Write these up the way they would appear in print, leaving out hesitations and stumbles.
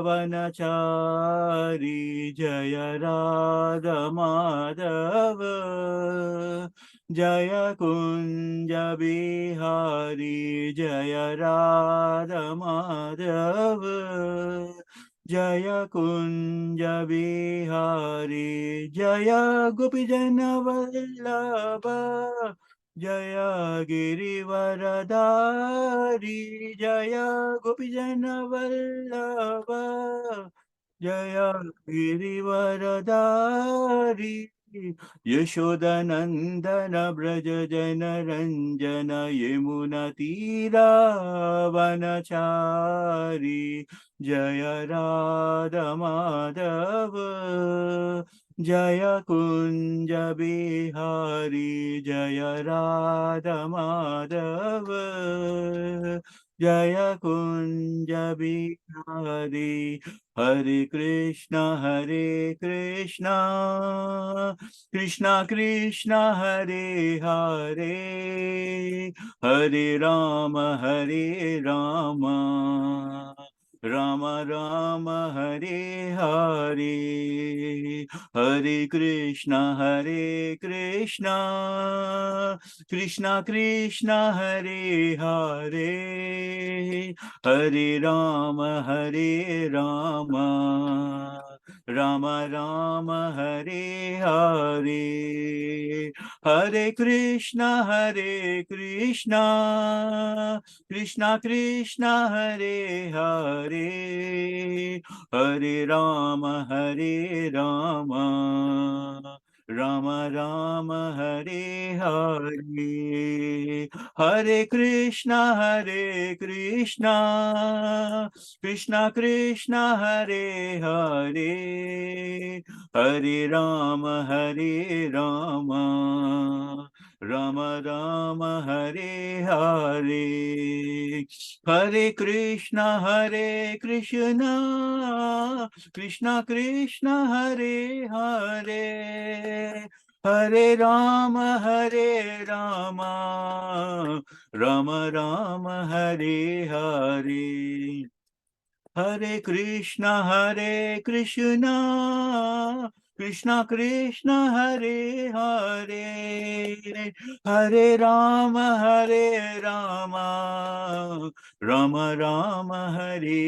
वनचारी जय राधा माधव जय कुंज बिहारी जय राधा माधव जय कुंज बिहारी जय गोपीजन वल्लभ जय गिरिवरधारी जय गोपीजन वल्लभ जय गिरिवरधारी यशोदनन्दन व्रज जनरञ्जन यमुनतीरावनचारी जय राधा माधव जय कुंज बिहारी जय राधा माधव जय कुंज बिहारी हरे कृष्णा कृष्णा कृष्णा हरे हरे हरे राम राम राम हरे हरे हरे कृष्णा कृष्णा कृष्णा हरे हरे हरे राम राम राम हरे हरे हरे कृष्णा कृष्णा कृष्णा हरे हरे हरे राम राम राम हरे हरे हरे कृष्णा कृष्णा कृष्णा हरे हरे हरे राम राम राम हरे हरे हरे कृष्णा कृष्णा कृष्णा हरे हरे हरे राम राम राम हरे हरे हरे कृष्णा कृष्णा कृष्णा हरे हरे हरे राम राम राम हरे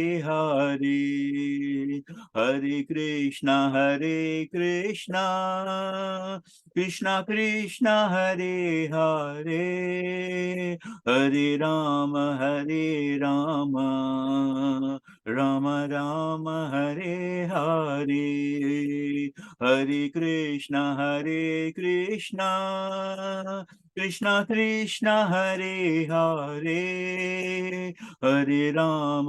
हरे हरे कृष्णा कृष्णा कृष्णा हरे हरे हरे राम राम राम हरे हरे हरे कृष्णा कृष्णा कृष्णा हरे हरे हरे राम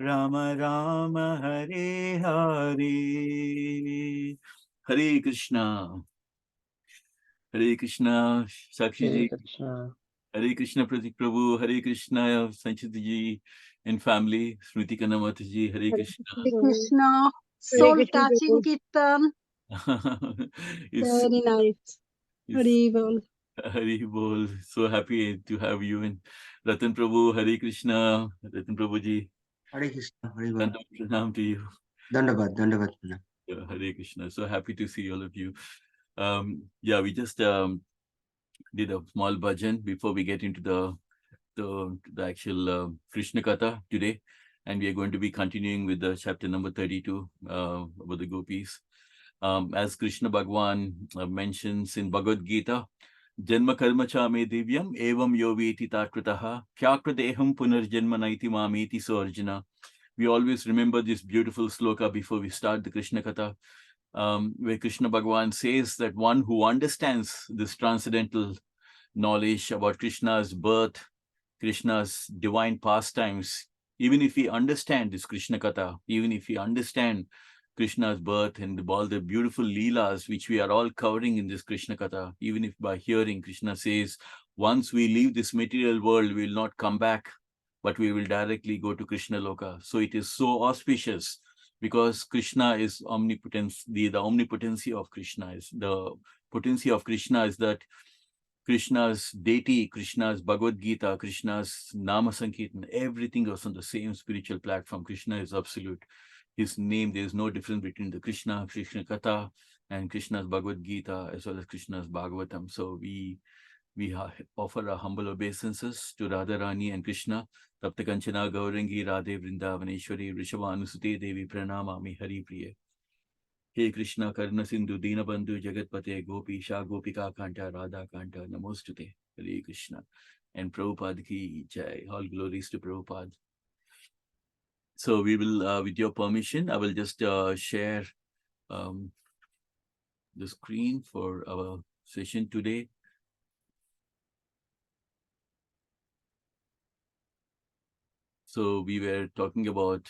राम राम हरे हरे हरे कृष्णा साक्षी Hare ji Krishna. Hare Krishna Pratik Prabhu, Hare Krishna Sanchit ji and family, Smriti Kanamata ji, Hare Hare Krishna. Krishna Hare Prabhu. Krishna, Hare soul Krishna touching Prabhu. Kirtan, it's, very nice. it's Hari Bol. Hari Bol, so happy to have you in Ratan Prabhu, Hare Krishna, Ratan Prabhu ji, Hare Krishna, Hare Bol. Dandam Pranam to you. Dandavad, Dandavad. Yeah, Hare Krishna, so happy to see all of you. Yeah, we just did a small bhajan before we get into the actual Krishna Katha today, and we are going to be continuing with the chapter number 32 about the gopis. As Krishna Bhagwan mentions in Bhagavad Gita, Janma karma cha me divyam evam yoveti takritaha kyakradeham punarjanma naiti mameti so Arjuna. We always remember this beautiful sloka before we start the Krishna Katha, where Krishna Bhagwan says that one who understands this transcendental knowledge about Krishna's birth, Krishna's divine pastimes, even if we understand this Krishna Katha, even if we understand Krishna's birth and all the beautiful leelas which we are all covering in this Krishna Katha, even if by hearing Krishna says, once we leave this material world, we will not come back, but we will directly go to Krishna Loka. So it is so auspicious because Krishna is omnipotence, the omnipotency of Krishna is the potency of Krishna is that Krishna's deity, Krishna's Bhagavad Gita, Krishna's Nama Sankirtan, everything was on the same spiritual platform. Krishna is absolute. His name, there is no difference between the Krishna Katha, and Krishna's Bhagavad Gita, as well as Krishna's Bhagavatam. So we offer our humble obeisances to Radharani and Krishna. Tapta Kanchana Gaurangi Radhe Vrindavaneshwari Rishabhanusute Devi Pranamami Hari Priya. He Krishna Karna Sindhu Dinabandhu Jagatpate Gopisha Gopika Kanta Radha Kanta Namostute. Hare Krishna. And Prabhupada ki jai. All glories to Prabhupada. So we will, with your permission, I will just share the screen for our session today. So we were talking about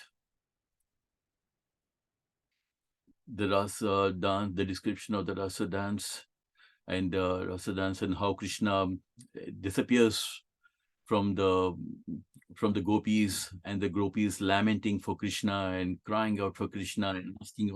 the Rasa dance, the description of the Rasa dance, and how Krishna disappears from the gopis, and the gopis lamenting for Krishna and crying out for Krishna and asking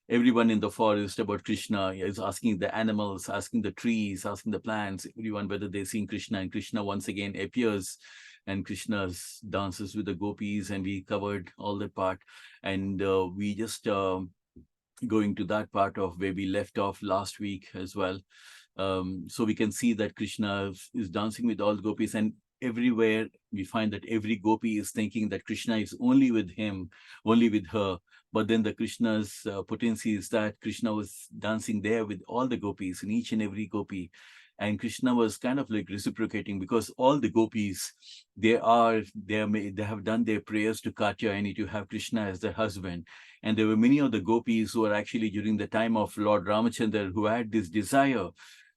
everyone in the forest about Krishna. Is asking the animals, asking the trees, asking the plants, everyone whether they're seeing Krishna. And Krishna once again appears, and Krishna dances with the gopis, and we covered all that part. And we just going to that part of where we left off last week as well. So we can see that Krishna is dancing with all gopis, and everywhere we find that every gopi is thinking that Krishna is only with him, only with her. But then the Krishna's potency is that Krishna was dancing there with all the gopis, in each and every gopi. And Krishna was kind of like reciprocating, because all the gopis, they have done their prayers to Katyayani to have Krishna as their husband. And there were many of the gopis who were actually during the time of Lord Ramachandra who had this desire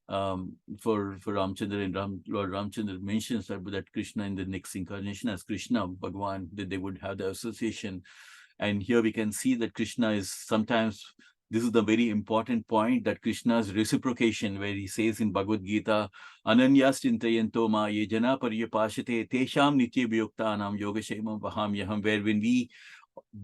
for Ramchandra, and Lord Ramchandra mentions that Krishna in the next incarnation as Krishna Bhagwan, that they would have the association. And here we can see that Krishna is sometimes, this is the very important point, that Krishna's reciprocation, where he says in Bhagavad Gita, Ananyas Chintayanto ma ye jana paryapashate tesham nitya viyuktanam yogashemam vahamyaham, where when we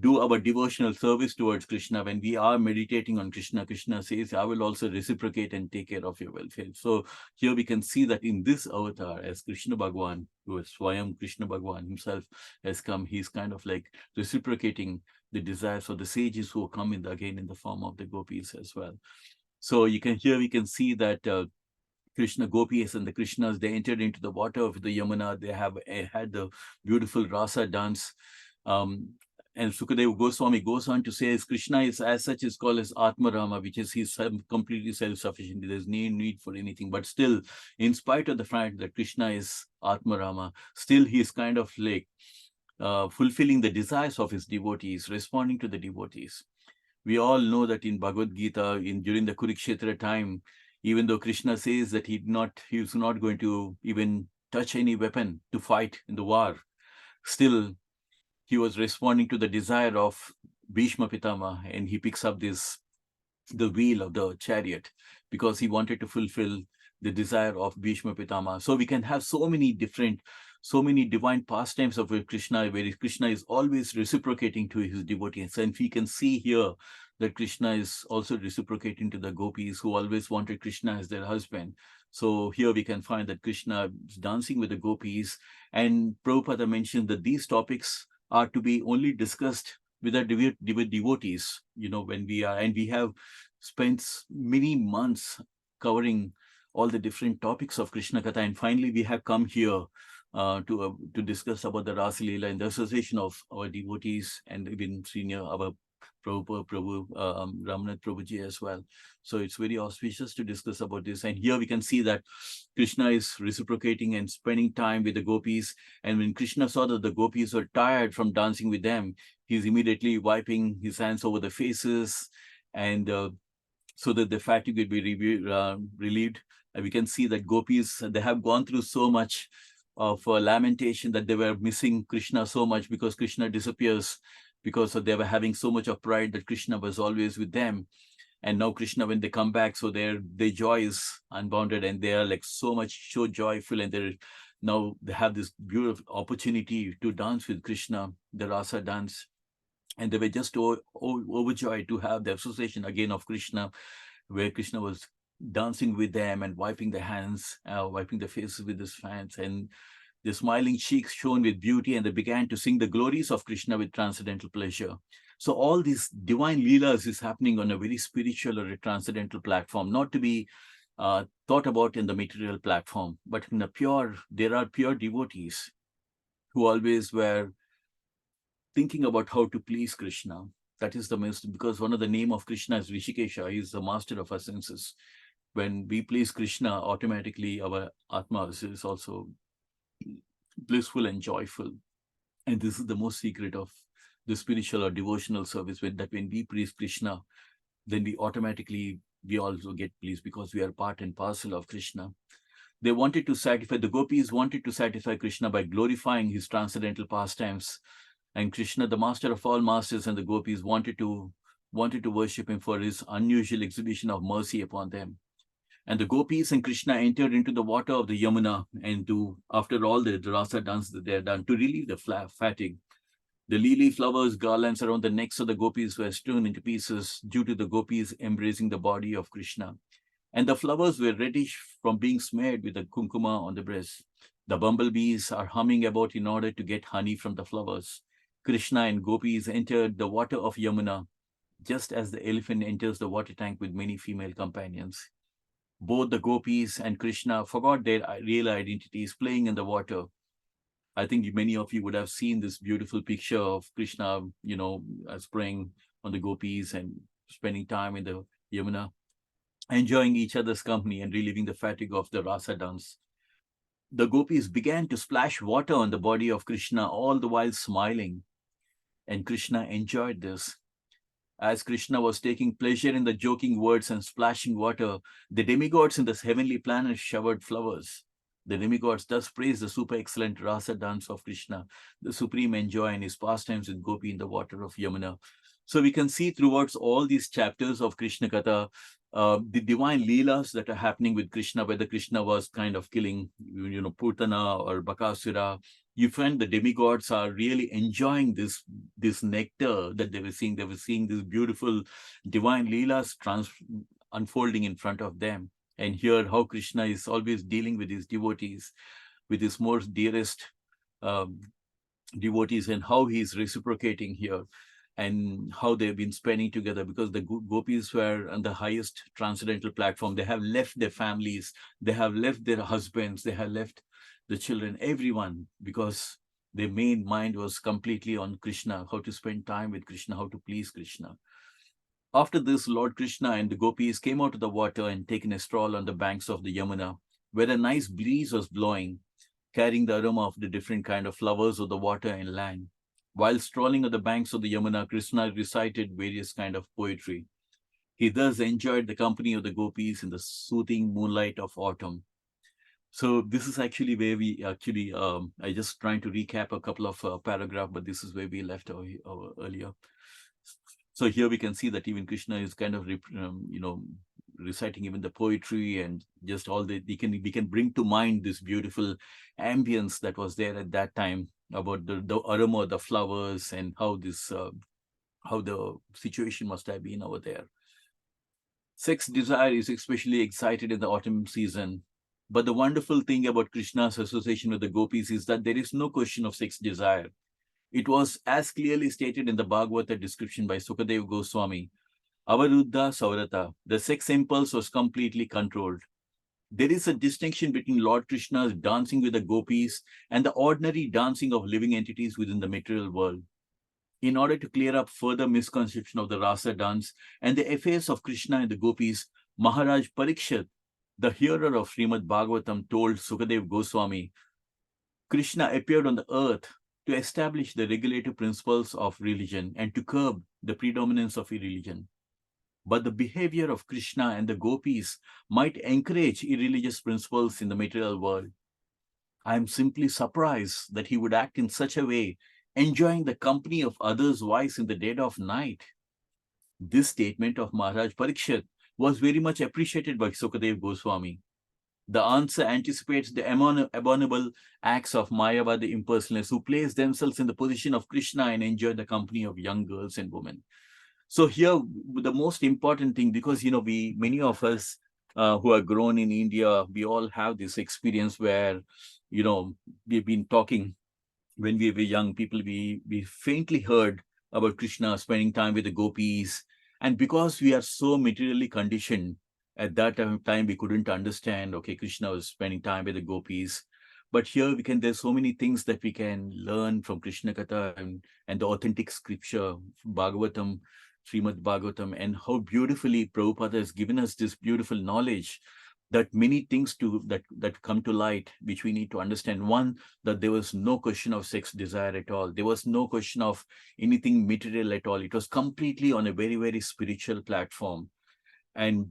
do our devotional service towards Krishna, when we are meditating on Krishna, Krishna says, I will also reciprocate and take care of your welfare. So here we can see that in this avatar, as Krishna Bhagwan, who is Swayam Krishna Bhagwan himself has come, he's kind of like reciprocating the desires of the sages who come again in the form of the gopis as well. So we can see that Krishna gopis and the Krishnas, they entered into the water of the Yamuna. They have had the beautiful rasa dance. And Sukadeva Goswami goes on to say, Krishna is as such is called as Atmarama, which is he's completely self-sufficient. There's no need for anything. But still, in spite of the fact that Krishna is Atmarama, still he's kind of like fulfilling the desires of his devotees, responding to the devotees. We all know that in Bhagavad Gita, during the Kurukshetra time, even though Krishna says that he was not going to even touch any weapon to fight in the war, still he was responding to the desire of Bhishma Pitama, and he picks up the wheel of the chariot, because he wanted to fulfill the desire of Bhishma Pitama. So we can have so many divine pastimes of Krishna, where Krishna is always reciprocating to his devotees. And we can see here that Krishna is also reciprocating to the gopis who always wanted Krishna as their husband. So here we can find that Krishna is dancing with the gopis. And Prabhupada mentioned that these topics are to be only discussed with our devotees, when we have spent many months covering all the different topics of Krishna Katha. And finally, we have come here to discuss about the Rasa Leela and the association of our devotees, and even senior, our Prabhu Ramnath Prabhuji as well. So it's very auspicious to discuss about this. And here we can see that Krishna is reciprocating and spending time with the gopis. And when Krishna saw that the gopis were tired from dancing with them, he's immediately wiping his hands over the faces, and so that the fatigue will be relieved. And we can see that gopis, they have gone through so much of lamentation, that they were missing Krishna so much because Krishna disappears, because they were having so much of pride that Krishna was always with them. And now Krishna, when they come back, so their joy is unbounded, and they are like so joyful, and they have this beautiful opportunity to dance with Krishna, the Rasa dance. And they were just overjoyed to have the association again of Krishna, where Krishna was dancing with them and wiping their hands, wiping their faces with his hands, and the smiling cheeks shone with beauty, and they began to sing the glories of Krishna with transcendental pleasure. So all these divine leelas is happening on a very spiritual or a transcendental platform, not to be thought about in the material platform, but in a pure, there are pure devotees who always were thinking about how to please Krishna. That is the most, because one of the name of Krishna is Rishikesha. He is the master of our senses. When we please Krishna, automatically our Atma is also blissful and joyful. And this is the most secret of the spiritual or devotional service, that when we praise Krishna, then we also get pleased because we are part and parcel of Krishna. The gopis wanted to satisfy Krishna by glorifying his transcendental pastimes. And Krishna, the master of all masters, and the gopis wanted to worship him for his unusual exhibition of mercy upon them. And the gopis and Krishna entered into the water of the Yamuna, and after all the rasa dance that they had done, to relieve the fatigue. The lily flowers, garlands around the necks of the gopis were strewn into pieces due to the gopis embracing the body of Krishna. And the flowers were reddish from being smeared with the kunkuma on the breast. The bumblebees are humming about in order to get honey from the flowers. Krishna and gopis entered the water of Yamuna, just as the elephant enters the water tank with many female companions. Both the gopis and Krishna forgot their real identities, playing in the water. I think many of you would have seen this beautiful picture of Krishna, spraying on the gopis and spending time in the Yamuna, enjoying each other's company and relieving the fatigue of the rasa dance. The gopis began to splash water on the body of Krishna, all the while smiling. And Krishna enjoyed this. As Krishna was taking pleasure in the joking words and splashing water, the demigods in this heavenly planet showered flowers. The demigods thus praised the super excellent rasa dance of Krishna, the supreme enjoy in his pastimes with Gopi in the water of Yamuna. So we can see throughout all these chapters of Krishna Katha, the divine leelas that are happening with Krishna, whether Krishna was kind of killing, Purtana or Bakasura. You find the demigods are really enjoying this nectar that they were seeing. They were seeing this beautiful divine leelas unfolding in front of them. And here, how Krishna is always dealing with his devotees, with his most dearest devotees, and how he is reciprocating here, and how they've been spending together, because the gopis were on the highest transcendental platform. They have left their families, they have left their husbands, they have left the children, everyone, because their main mind was completely on Krishna, how to spend time with Krishna, how to please Krishna. After this, Lord Krishna and the gopis came out of the water and taken a stroll on the banks of the Yamuna, where a nice breeze was blowing, carrying the aroma of the different kind of flowers of the water and land. While strolling on the banks of the Yamuna, Krishna recited various kind of poetry. He thus enjoyed the company of the gopis in the soothing moonlight of autumn. So this is actually where we I just trying to recap a couple of paragraphs, but this is where we left earlier. So here we can see that even Krishna is kind of, reciting even the poetry, and just all we can bring to mind this beautiful ambience that was there at that time, about the aroma of the flowers, and how the situation must have been over there. Sex desire is especially excited in the autumn season. But the wonderful thing about Krishna's association with the gopis is that there is no question of sex desire. It was as clearly stated in the Bhagavata description by Sukadeva Goswami, Avaruddha Saurata, the sex impulse was completely controlled. There is a distinction between Lord Krishna's dancing with the gopis and the ordinary dancing of living entities within the material world. In order to clear up further misconception of the rasa dance and the affairs of Krishna and the gopis, Maharaj Parikshit, the hearer of Srimad Bhagavatam, told Sukadeva Goswami, Krishna appeared on the earth to establish the regulative principles of religion and to curb the predominance of irreligion. But the behavior of Krishna and the gopis might encourage irreligious principles in the material world. I am simply surprised that he would act in such a way, enjoying the company of others' wives in the dead of night. This statement of Maharaj Parikshit was very much appreciated by Sukadeva Goswami. The answer anticipates the abominable acts of Mayavadi impersonalists who place themselves in the position of Krishna and enjoy the company of young girls and women. So here, the most important thing, because many of us who are grown in India, we all have this experience where, we've been talking when we were young people, we faintly heard about Krishna spending time with the gopis. And because we are so materially conditioned, at that time we couldn't understand, okay, Krishna was spending time with the gopis. But here there's so many things that we can learn from Krishna Katha and the authentic scripture, Bhagavatam, Srimad Bhagavatam, and how beautifully Prabhupada has given us this beautiful knowledge, that many things that come to light, which we need to understand. One, that there was no question of sex desire at all. There was no question of anything material at all. It was completely on a very, very spiritual platform. And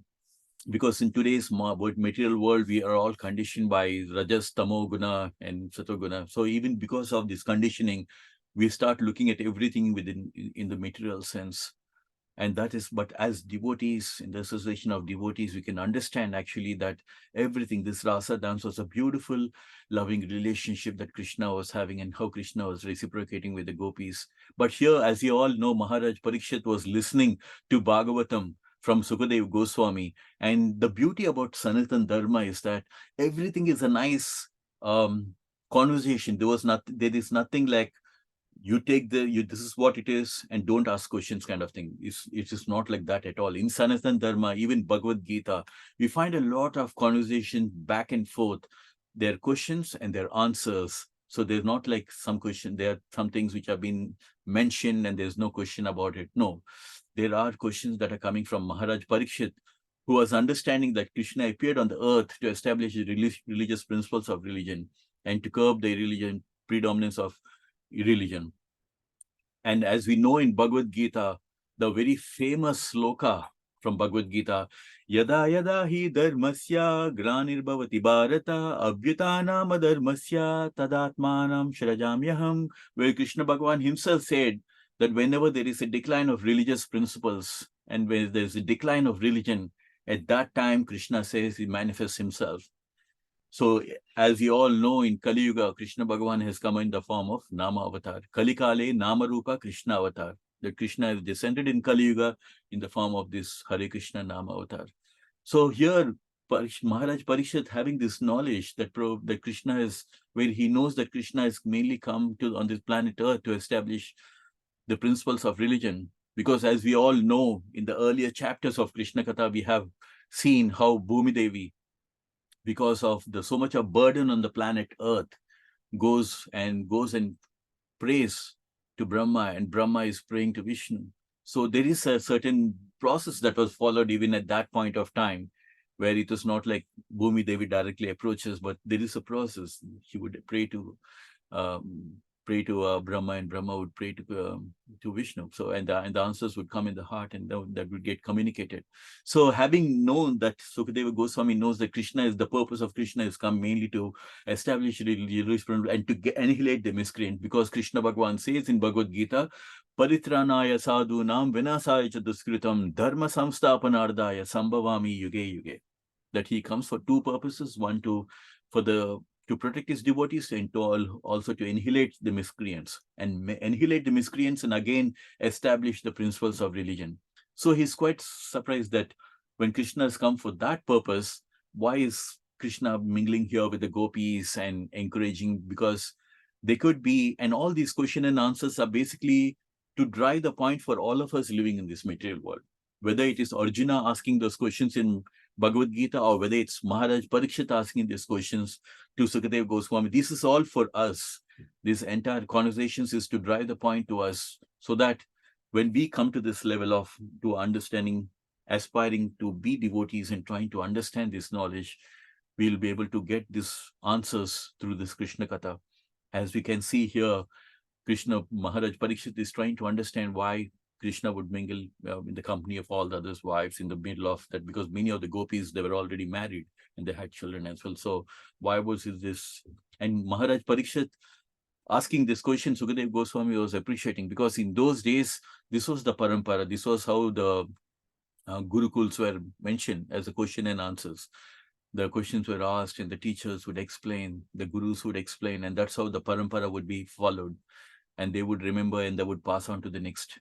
because in today's material world, we are all conditioned by Rajas, Tamo Guna, and Satoguna. So even because of this conditioning, we start looking at everything in the material sense. And that is, but as devotees, in the association of devotees, we can understand actually that everything, this rasa dance was a beautiful, loving relationship that Krishna was having, and how Krishna was reciprocating with the gopis. But here, as you all know, Maharaj Parikshit was listening to Bhagavatam from Sukadev Goswami. And the beauty about Sanatan Dharma is that everything is a nice conversation. There is nothing like, you take this is what it is and don't ask questions kind of thing. It is not like that at all. In Sanatan Dharma, even Bhagavad Gita, we find a lot of conversation back and forth. There are questions and there are answers. So there's not like some question, there are some things which have been mentioned and there's no question about it. No, there are questions that are coming from Maharaj Parikshit, who was understanding that Krishna appeared on the earth to establish the religious principles of religion and to curb the predominance of religion. And as we know in Bhagavad Gita, the very famous sloka from Bhagavad Gita, Yada yada hi dharmasya granirbhavati bharata abhyutanam dharmasya tadatmanam shrajamyaham, where Krishna Bhagavan himself said that whenever there is a decline of religious principles and where there is a decline of religion, at that time Krishna says he manifests himself. So, as you all know, in Kali Yuga, Krishna Bhagavan has come in the form of Nama Avatar. Kali Kale Nama Rupa Krishna Avatar. That Krishna has descended in Kali Yuga in the form of this Hare Krishna Nama Avatar. So here, Maharaj Parikshit, having this knowledge that Krishna is, where he knows that Krishna has mainly come on this planet Earth to establish the principles of religion. Because as we all know, in the earlier chapters of Krishna Katha, we have seen how Bhumi Devi, because of so much of burden on the planet Earth, goes and prays to Brahma, and Brahma is praying to Vishnu. So there is a certain process that was followed even at that point of time, where it was not like Bhumi Devi directly approaches, but there is a process. She would pray to Brahma, and Brahma would pray to Vishnu. So and the answers would come in the heart, and that would get communicated. So having known that, Sukadeva Goswami knows that the purpose of Krishna is come mainly to establish religious and to annihilate the miscreant, because Krishna Bhagavan says in Bhagavad Gita, Paritranaya sadhu nam vinasaya cha duskritam dharma samstapanardaya sambhavami yuge yuge. That he comes for two purposes: one, to protect his devotees, and also to annihilate the miscreants, and annihilate the miscreants, and again establish the principles of religion. So he's quite surprised that when Krishna has come for that purpose, why is Krishna mingling here with the gopis and encouraging? Because they could be, and all these question and answers are basically to drive the point for all of us living in this material world. Whether it is Arjuna asking those questions in Bhagavad Gita, or whether it's Maharaj Parikshit asking these questions to Sukadeva Goswami, this is all for us. This entire conversations is to drive the point to us, so that when we come to this level of to understanding, aspiring to be devotees and trying to understand this knowledge, we'll be able to get these answers through this Krishna Katha. As we can see here, Maharaj Parikshit is trying to understand why Krishna would mingle in the company of all the others' wives in the middle of that, because many of the gopis, they were already married and they had children as well. So why was this? And Maharaj Parikshit asking this question, Sukadev Goswami was appreciating, because in those days, this was the parampara. This was how the gurukuls were mentioned as a question and answers. The questions were asked and the teachers would explain, the gurus would explain, and that's how the parampara would be followed. And they would remember and they would pass on to the next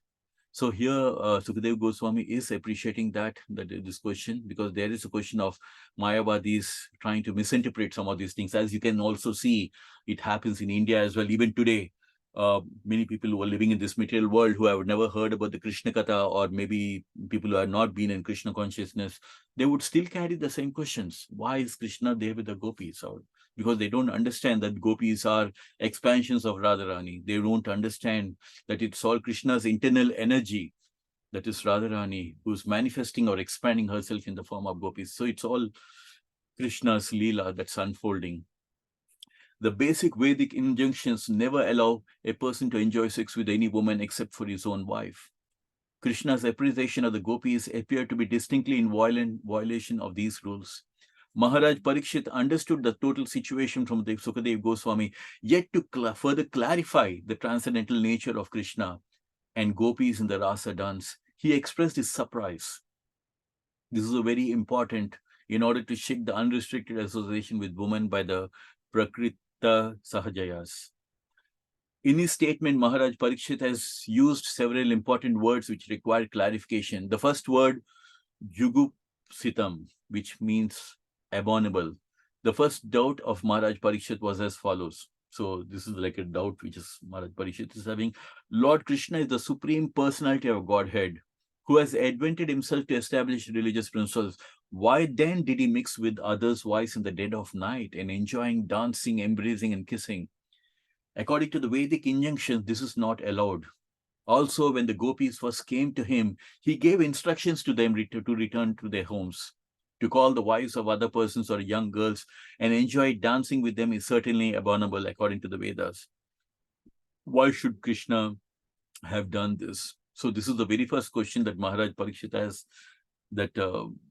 So here, Sukadev Goswami is appreciating that this question, because there is a question of Mayavadis trying to misinterpret some of these things. As you can also see, it happens in India as well. Even today, many people who are living in this material world who have never heard about the Krishna Katha, or maybe people who have not been in Krishna consciousness, they would still carry the same questions. Why is Krishna there with the gopis? Or because they don't understand that gopis are expansions of Radharani. They don't understand that it's all Krishna's internal energy, that is Radharani, who's manifesting or expanding herself in the form of gopis. So it's all Krishna's Leela that's unfolding. The basic Vedic injunctions never allow a person to enjoy sex with any woman except for his own wife. Krishna's appreciation of the gopis appeared to be distinctly in violation of these rules. Maharaj Parikshit understood the total situation from the Sukadev Goswami, yet to further clarify the transcendental nature of Krishna and gopis in the Rasa dance, he expressed his surprise. This is a very important in order to shake the unrestricted association with women by the Prakrita Sahajayas. In his statement, Maharaj Parikshit has used several important words which require clarification. The first word, Yugupsitam, which means abominable. The first doubt of Maharaj Parikshit was as follows. So this is like a doubt which is Maharaj Parikshit is having. Lord Krishna is the supreme personality of Godhead, who has advented himself to establish religious principles. Why then did he mix with others' wives in the dead of night and enjoying dancing, embracing, and kissing? According to the Vedic injunctions, this is not allowed. Also, when the gopis first came to him, he gave instructions to them to return to their homes. To call the wives of other persons or young girls and enjoy dancing with them is certainly abominable according to the Vedas. Why should Krishna have done this? So this is the very first question that Maharaj Parikshit has, that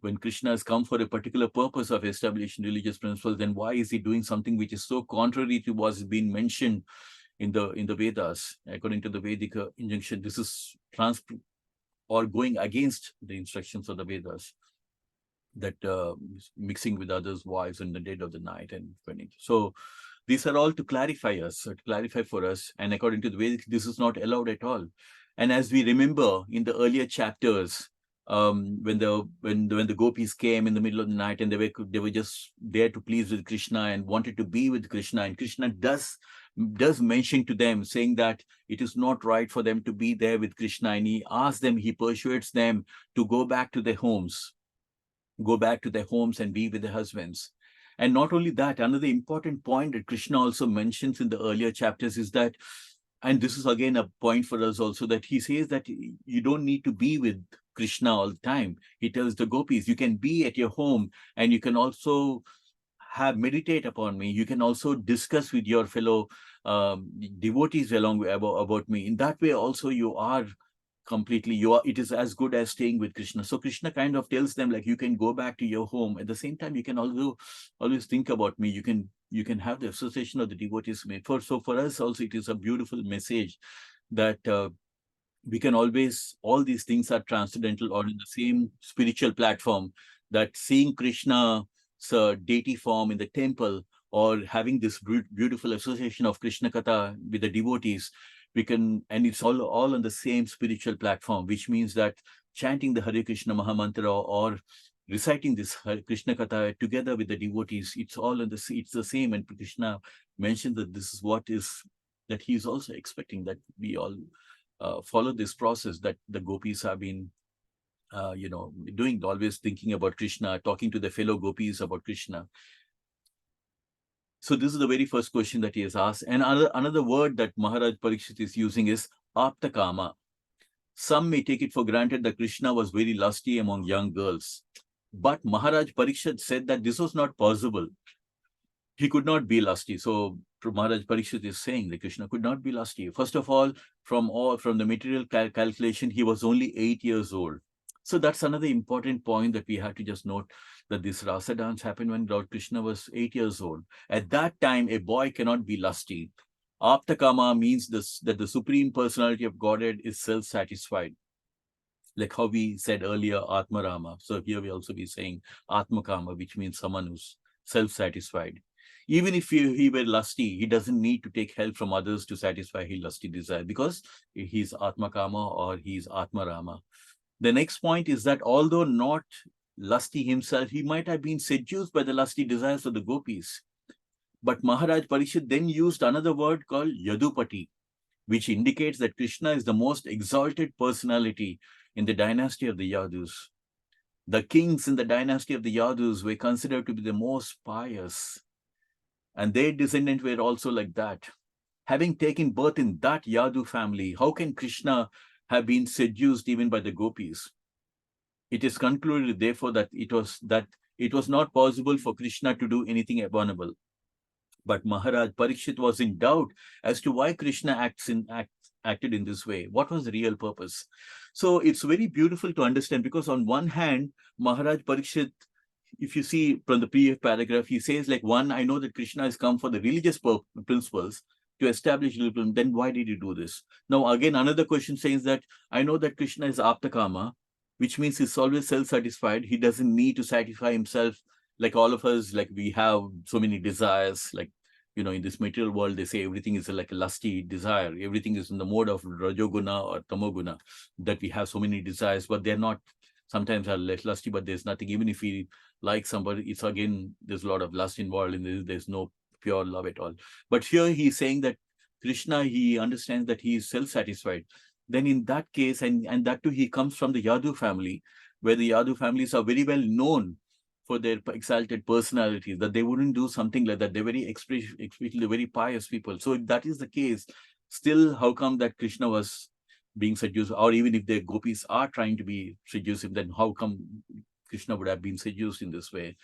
when Krishna has come for a particular purpose of establishing religious principles, then why is he doing something which is so contrary to what has been mentioned in the Vedas? According to the Vedic injunction, this is going against the instructions of the Vedas, that mixing with others' wives in the dead of the night and spending. So these are all to clarify for us. And according to the Vedic, this is not allowed at all. And as we remember in the earlier chapters, when the gopis came in the middle of the night and they were just there to please with Krishna and wanted to be with Krishna, and Krishna does mention to them, saying that it is not right for them to be there with Krishna, and he persuades them to go back to their homes and be with their husbands. And not only that, another important point that Krishna also mentions in the earlier chapters is that, and this is again a point for us also, that he says that you don't need to be with Krishna all the time. He tells the gopis, you can be at your home and you can also meditate upon me. You can also discuss with your fellow devotees about me. In that way also it is as good as staying with Krishna. So Krishna kind of tells them, like, you can go back to your home. At the same time, you can also always think about me. You can have the association of the devotees. So for us also, it is a beautiful message that we can always, all these things are transcendental or in the same spiritual platform, that seeing Krishna's deity form in the temple or having this beautiful association of Krishna Katha with the devotees, and it's all on the same spiritual platform, which means that chanting the Hare Krishna Mahamantra or reciting this Krishna Katha together with the devotees, it's the same. And Krishna mentioned that this is that he's also expecting that we all follow this process that the gopis have been doing, always thinking about Krishna, talking to the fellow gopis about Krishna. So this is the very first question that he has asked. And another word that Maharaj Parikshit is using is aptakama. Some may take it for granted that Krishna was very lusty among young girls. But Maharaj Parikshit said that this was not possible. He could not be lusty. So Maharaj Parikshit is saying that Krishna could not be lusty. First of all, from the material calculation, he was only 8 years old. So that's another important point that we have to just note, that this Rasa dance happened when Lord Krishna was 8 years old. At that time, a boy cannot be lusty. Aptakama means that the Supreme Personality of Godhead is self-satisfied. Like how we said earlier, Atmarama. So here we also be saying Atmakama, which means someone who's self-satisfied. Even if he were lusty, he doesn't need to take help from others to satisfy his lusty desire because he's Atma Kama or he's Atma Rama. The next point is that although not lusty himself, he might have been seduced by the lusty desires of the gopis. But Maharaj Parikshit then used another word called Yadupati, which indicates that Krishna is the most exalted personality in the dynasty of the Yadus. The kings in the dynasty of the Yadus were considered to be the most pious, and their descendants were also like that. Having taken birth in that Yadu family, how can Krishna have been seduced even by the gopis? It is concluded, therefore, that it was not possible for Krishna to do anything abominable. But Maharaj Parikshit was in doubt as to why Krishna acted in this way. What was the real purpose? So it's very beautiful to understand, because on one hand, Maharaj Parikshit, if you see from the previous paragraph, he says like, one, I know that Krishna has come for the religious principles to establish religion. Then why did he do this? Now, again, another question says that I know that Krishna is Aptakama, which means he's always self-satisfied. He doesn't need to satisfy himself like all of us. Like we have so many desires, like, you know, in this material world, they say everything is like a lusty desire. Everything is in the mode of Rajoguna or Tamoguna, that we have so many desires, but they're not, sometimes are less lusty, but there's nothing. Even if we like somebody, it's again, there's a lot of lust involved in this. There's no pure love at all. But here he's saying that Krishna, he understands that he is self-satisfied. Then in that case, and that too, he comes from the Yadu family, where the Yadu families are very well known for their exalted personalities, that they wouldn't do something like that. They're very especially very pious people. So if that is the case, still, how come that Krishna was being seduced? Or even if the gopis are trying to be seduce him, then how come Krishna would have been seduced in this way?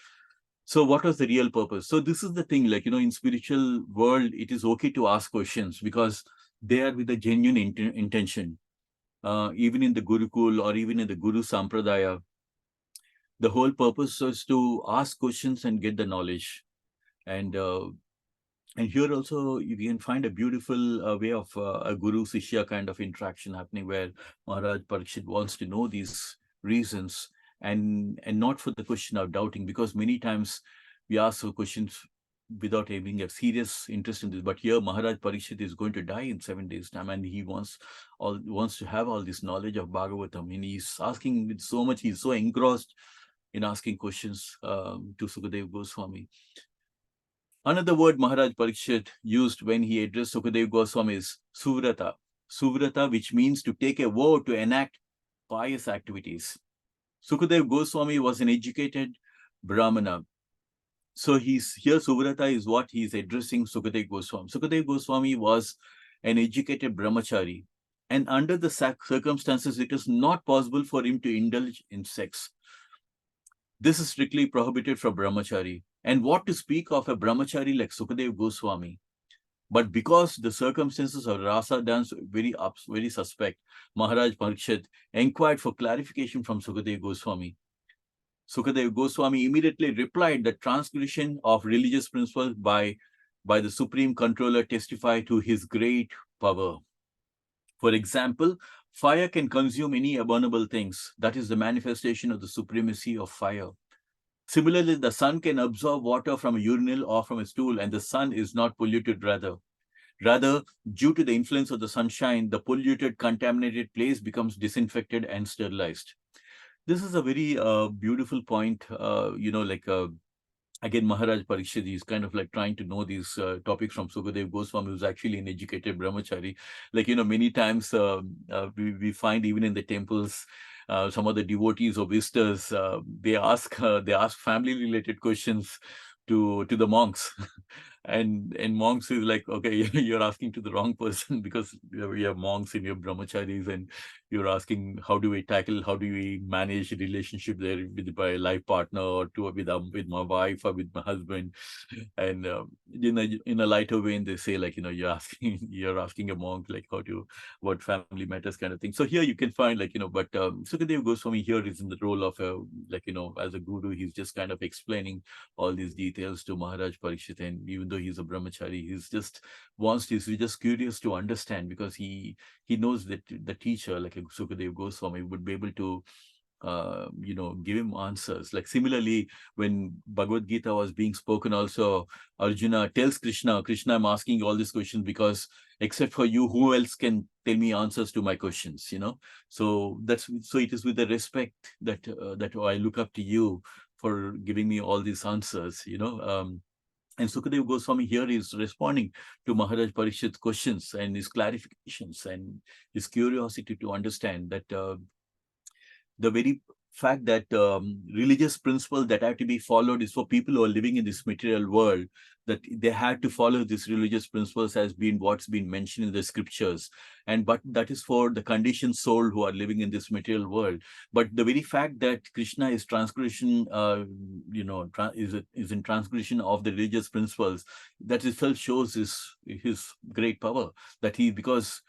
So what was the real purpose? So this is the thing, like, you know, in spiritual world, it is okay to ask questions because they are with a genuine intention. Even in the Gurukul or even in the Guru Sampradaya, the whole purpose is to ask questions and get the knowledge. And here also you can find a beautiful way of a guru Sishya kind of interaction happening, where Maharaj Parikshit wants to know these reasons, and not for the question of doubting, because many times we ask questions without having a serious interest in this. But here Maharaj Parikshit is going to die in 7 days' time, and he wants to have all this knowledge of Bhagavatam, and he's asking with so much, he's so engrossed in asking questions to Sukadeva Goswami. Another word Maharaj Parikshit used when he addressed Sukadeva Goswami is Suvrata. Suvrata, which means to take a vow to enact pious activities. Sukadeva Goswami was an educated Brahmana. So here Suvrata is what he's addressing Sukadeva Goswami. Sukadeva Goswami was an educated brahmachari, and under the circumstances, it is not possible for him to indulge in sex. This is strictly prohibited from brahmachari. And what to speak of a brahmachari like Sukadeva Goswami? But because the circumstances of rasa dance very suspect, Maharaj Parikshit inquired for clarification from Sukadeva Goswami. Sukadeva Goswami immediately replied that transgression of religious principles by the supreme controller testify to his great power. For example, fire can consume any abominable things. That is the manifestation of the supremacy of fire. Similarly, the sun can absorb water from a urinal or from a stool, and the sun is not polluted. Rather, due to the influence of the sunshine, the polluted, contaminated place becomes disinfected and sterilized. This is a very beautiful point, again, Maharaj Parikshit is kind of like trying to know these topics from Sukadeva Goswami, who's actually an educated brahmachari. Like, you know, many times we find even in the temples, some of the devotees or visitors, they ask family related questions to the monks. and monks is like, okay, you're asking to the wrong person, because we have monks in your brahmacharis, and you're asking how do we manage a relationship there with my life partner, or with my wife or with my husband. And in a lighter vein, they say, like, you know, you're asking a monk like what family matters kind of thing. So here you can find, like, you know, but Sukadeva Goswami here is in the role of as a guru. He's just kind of explaining all these details to Maharaj Parikshit, and even though he's a brahmachari, he's just curious to understand, because he knows that the teacher, like Sukadeva Goswami, would be able to give him answers. Like similarly, when Bhagavad Gita was being spoken also, Arjuna tells Krishna, I'm asking you all these questions because except for you, who else can tell me answers to my questions, So it is with the respect that I look up to you for giving me all these answers, and Sukadeva Goswami here is responding to Maharaj Parikshit's questions and his clarifications and his curiosity to understand that the very fact that religious principles that have to be followed is for people who are living in this material world, that they had to follow these religious principles has been what's been mentioned in the scriptures. But that is for the conditioned soul who are living in this material world. But the very fact that Krishna is transgression, is in transgression of the religious principles, that itself shows his great power. Because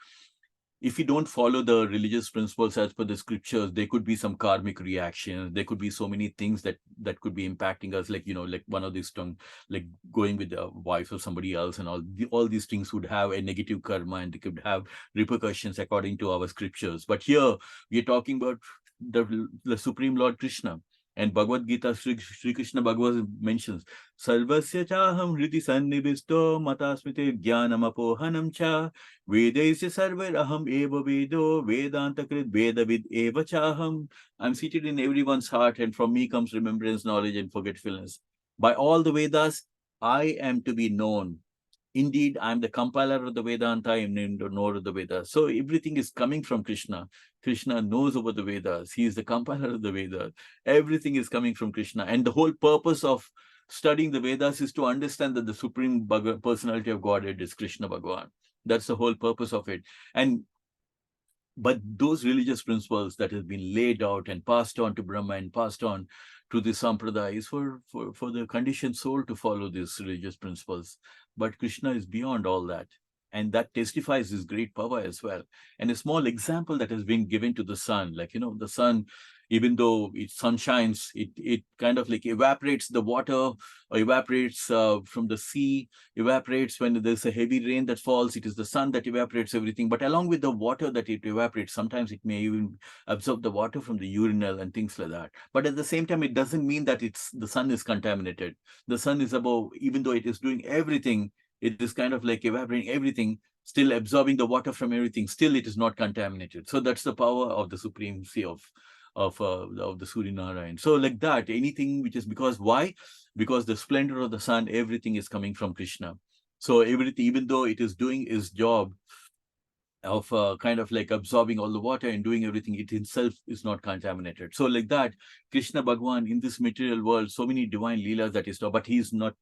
if you don't follow the religious principles as per the scriptures, there could be some karmic reactions. There could be so many things that could be impacting us, like like one of these tongue, like going with the wife of somebody else, and all these things would have a negative karma and they could have repercussions according to our scriptures. But here we are talking about the Supreme Lord Krishna. And Bhagavad Gita, Sri Krishna Bhagavad mentions, Sarvasya chaham hriti sannivisto matasmite jnanam apohanam cha Vedaisya sarvar aham eva vedo Vedantakrit vedavid eva chaham. I'm seated in everyone's heart, and from me comes remembrance, knowledge, and forgetfulness. By all the Vedas, I am to be known. Indeed, I am the compiler of the Vedanta, I am named the knower of the Vedas. So everything is coming from Krishna. Krishna knows about the Vedas. He is the compiler of the Vedas. Everything is coming from Krishna. And the whole purpose of studying the Vedas is to understand that the Supreme Personality of Godhead is Krishna Bhagavan. That's the whole purpose of it. But those religious principles that have been laid out and passed on to Brahma and passed on to the Sampradaya is for the conditioned soul to follow these religious principles. But Krishna is beyond all that. And that testifies his great power as well. And a small example that has been given to the sun, like, the sun, even though sun shines, it kind of like evaporates the water, or evaporates from the sea, evaporates when there's a heavy rain that falls. It is the sun that evaporates everything. But along with the water that it evaporates, sometimes it may even absorb the water from the urinal and things like that. But at the same time, it doesn't mean that the sun is contaminated. The sun is above, even though it is doing everything, it is kind of like evaporating everything, still absorbing the water from everything. Still, it is not contaminated. So that's the power of the supremacy of the Surya Narayan. So like that, anything which is, because why? Because the splendor of the sun, everything is coming from Krishna. So everything, even though it is doing its job of kind of like absorbing all the water and doing everything, it itself is not contaminated. So like that, Krishna Bhagwan in this material world, so many divine leelas that is, but he's not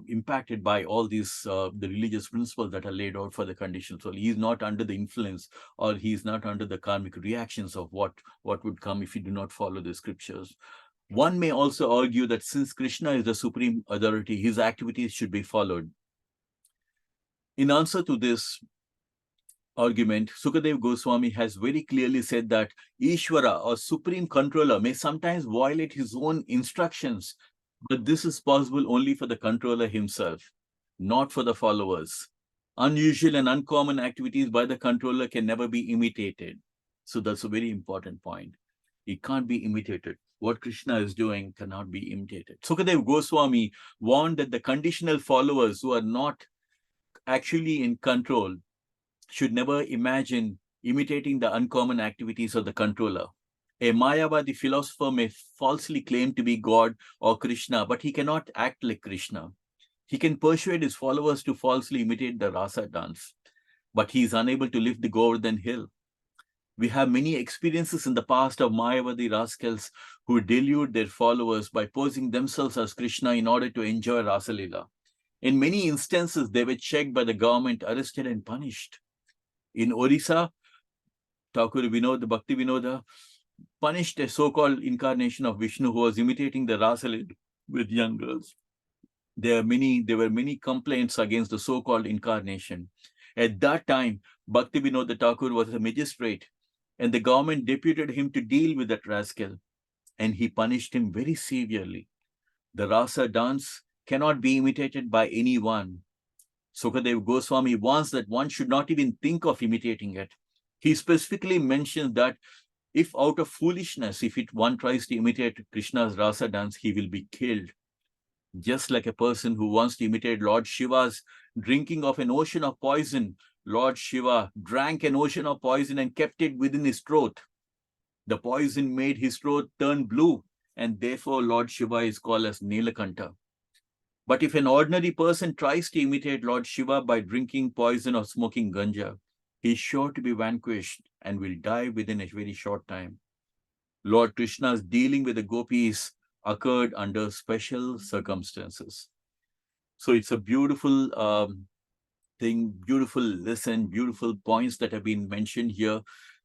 impacted by all these the religious principles that are laid out for the conditions. So he's not under the influence, or he's not under the karmic reactions of what would come if you do not follow the scriptures. One may also argue that since Krishna is the supreme authority, his activities should be followed. In answer to this argument, Sukadeva Goswami has very clearly said that Ishvara, or supreme controller, may sometimes violate his own instructions, but this is possible only for the controller himself, not for the followers. Unusual and uncommon activities by the controller can never be imitated. So that's a very important point. It can't be imitated. What Krishna is doing cannot be imitated. Sukadeva Goswami warned that the conditional followers who are not actually in control should never imagine imitating the uncommon activities of the controller. A Mayavadi philosopher may falsely claim to be God or Krishna, but he cannot act like Krishna. He can persuade his followers to falsely imitate the rasa dance, but he is unable to lift the Govardhan hill. We have many experiences in the past of Mayavadi rascals who delude their followers by posing themselves as Krishna in order to enjoy Rasa Leela. In many instances, they were checked by the government, arrested and punished. In Orissa, Thakur Vinod, Bhakti Vinoda, punished a so-called incarnation of Vishnu who was imitating the Rasa Leela with young girls. There were many complaints against the so-called incarnation. At that time, Bhakti Vinoda Thakur was a magistrate, and the government deputed him to deal with that rascal, and he punished him very severely. The Rasa dance cannot be imitated by anyone. Sukadeva Goswami warns that one should not even think of imitating it. He specifically mentions that If out of foolishness, if one tries to imitate Krishna's rasa dance, he will be killed. Just like a person who wants to imitate Lord Shiva's drinking of an ocean of poison, Lord Shiva drank an ocean of poison and kept it within his throat. The poison made his throat turn blue, and therefore Lord Shiva is called as Nilakanta. But if an ordinary person tries to imitate Lord Shiva by drinking poison or smoking ganja, he is sure to be vanquished and will die within a very short time. Lord Krishna's dealing with the gopis occurred under special circumstances. So it's a beautiful thing, beautiful lesson, beautiful points that have been mentioned here.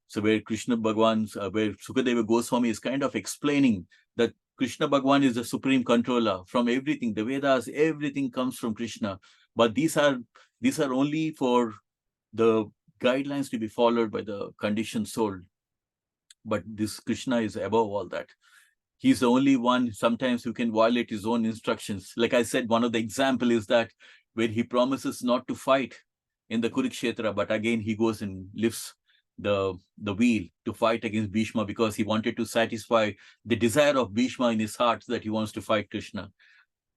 So where Krishna Bhagwan, where Sukadeva Goswami is kind of explaining that Krishna Bhagwan is the supreme controller from everything. The Vedas, everything comes from Krishna. But these are only for the guidelines to be followed by the conditioned soul. But this Krishna is above all that. He's the only one sometimes who can violate his own instructions. Like I said, one of the example is that where he promises not to fight in the Kurukshetra, but again he goes and lifts the wheel to fight against Bhishma because he wanted to satisfy the desire of Bhishma in his heart that he wants to fight Krishna.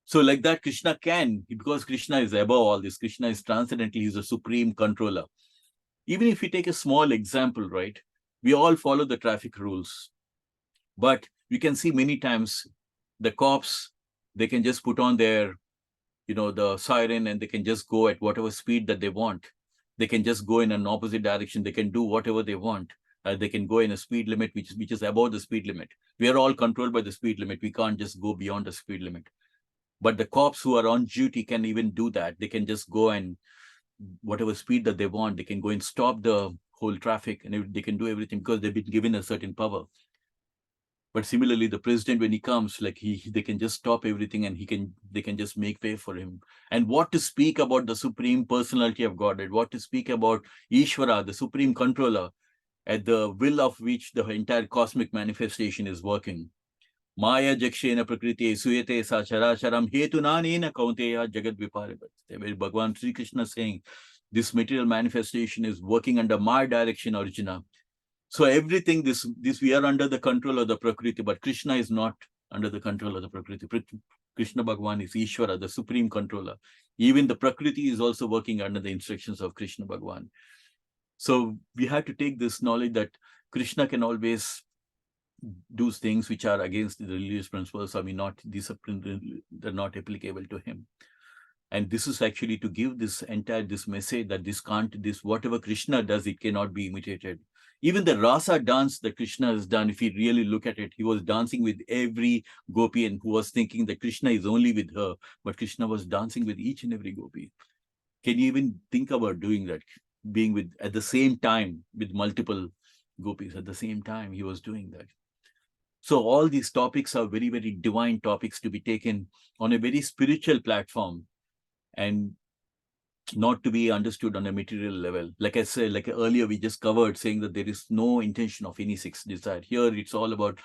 So like that, Krishna can, because Krishna is above all this. Krishna is transcendental. He's a supreme controller. Even if you take a small example, right? We all follow the traffic rules. But you can see many times the cops, they can just put on their, the siren and they can just go at whatever speed that they want. They can just go in an opposite direction. They can do whatever they want. They can go in a speed limit, which is above the speed limit. We are all controlled by the speed limit. We can't just go beyond the speed limit. But the cops who are on duty can even do that. They can just go and whatever speed that they want, they can go and stop the whole traffic and they can do everything because they've been given a certain power. But similarly, the president, when he comes, like they can just stop everything and they can just make way for him. And what to speak about the supreme personality of Godhead, what to speak about Ishvara, the supreme controller, at the will of which the entire cosmic manifestation is working. Maya jakshena prakriti suyate sa characharam hetunanena kaunteya jagat viparivat. Where Bhagavan Sri Krishna saying, this material manifestation is working under my direction, Arjuna. So everything, this we are under the control of the Prakriti, but Krishna is not under the control of the Prakriti. Krishna Bhagwan is Ishvara, the supreme controller. Even the Prakriti is also working under the instructions of Krishna Bhagwan. So we have to take this knowledge that Krishna can always do things which are against the religious principles. I mean, they're not applicable to him. And this is actually to give this message that whatever Krishna does, it cannot be imitated. Even the rasa dance that Krishna has done, if you really look at it, he was dancing with every gopi and who was thinking that Krishna is only with her, but Krishna was dancing with each and every gopi. Can you even think about doing that? Being at the same time with multiple gopis at the same time, he was doing that. So all these topics are very, very divine topics to be taken on a very spiritual platform and not to be understood on a material level. Like I said, like earlier we just covered, saying that there is no intention of any sex desire. Here it's all about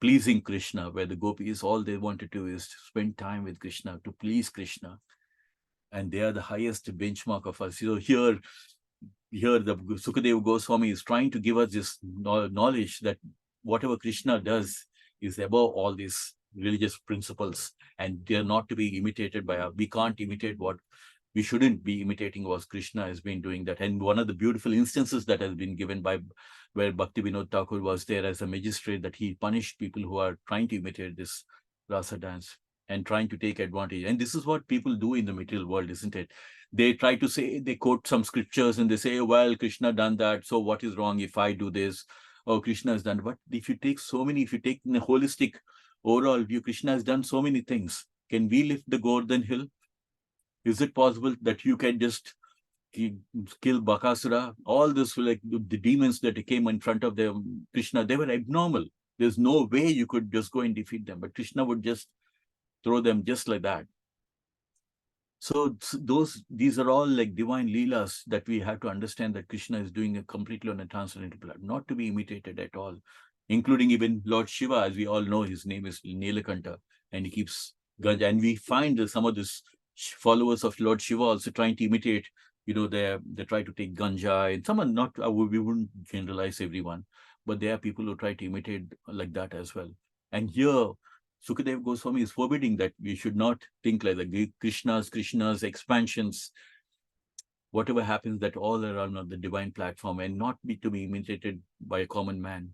pleasing Krishna, where the gopis, all they want to do is to spend time with Krishna, to please Krishna. And they are the highest benchmark of us. So here the Sukadeva Goswami is trying to give us this knowledge that whatever Krishna does is above all these religious principles, and they are not to be imitated by us. We can't imitate what we shouldn't be imitating was Krishna has been doing that. And one of the beautiful instances that has been given by where Bhakti Vinod Thakur was there as a magistrate, that he punished people who are trying to imitate this rasa dance and trying to take advantage. And this is what people do in the material world, isn't it? They try to say, they quote some scriptures and they say, well, Krishna done that, so what is wrong if I do this? Oh, Krishna has done. But if you take in a holistic overall view, Krishna has done so many things. Can we lift the Govardhan hill? Is it possible that you can just kill Bakasura? All this, like the demons that came in front of them, Krishna, they were abnormal. There's no way you could just go and defeat them, but Krishna would just throw them just like that. So these are all like divine leelas that we have to understand that Krishna is doing completely on a transcendental plan, not to be imitated at all, including even Lord Shiva, as we all know, his name is Nilakanta, and he keeps ganja. And we find some of these followers of Lord Shiva also trying to imitate, they try to take ganja, and some are not, we wouldn't generalize everyone, but there are people who try to imitate like that as well. And here, Sukadeva Goswami is forbidding that we should not think like the Krishna's expansions, whatever happens, that all around on the divine platform and not be to be imitated by a common man.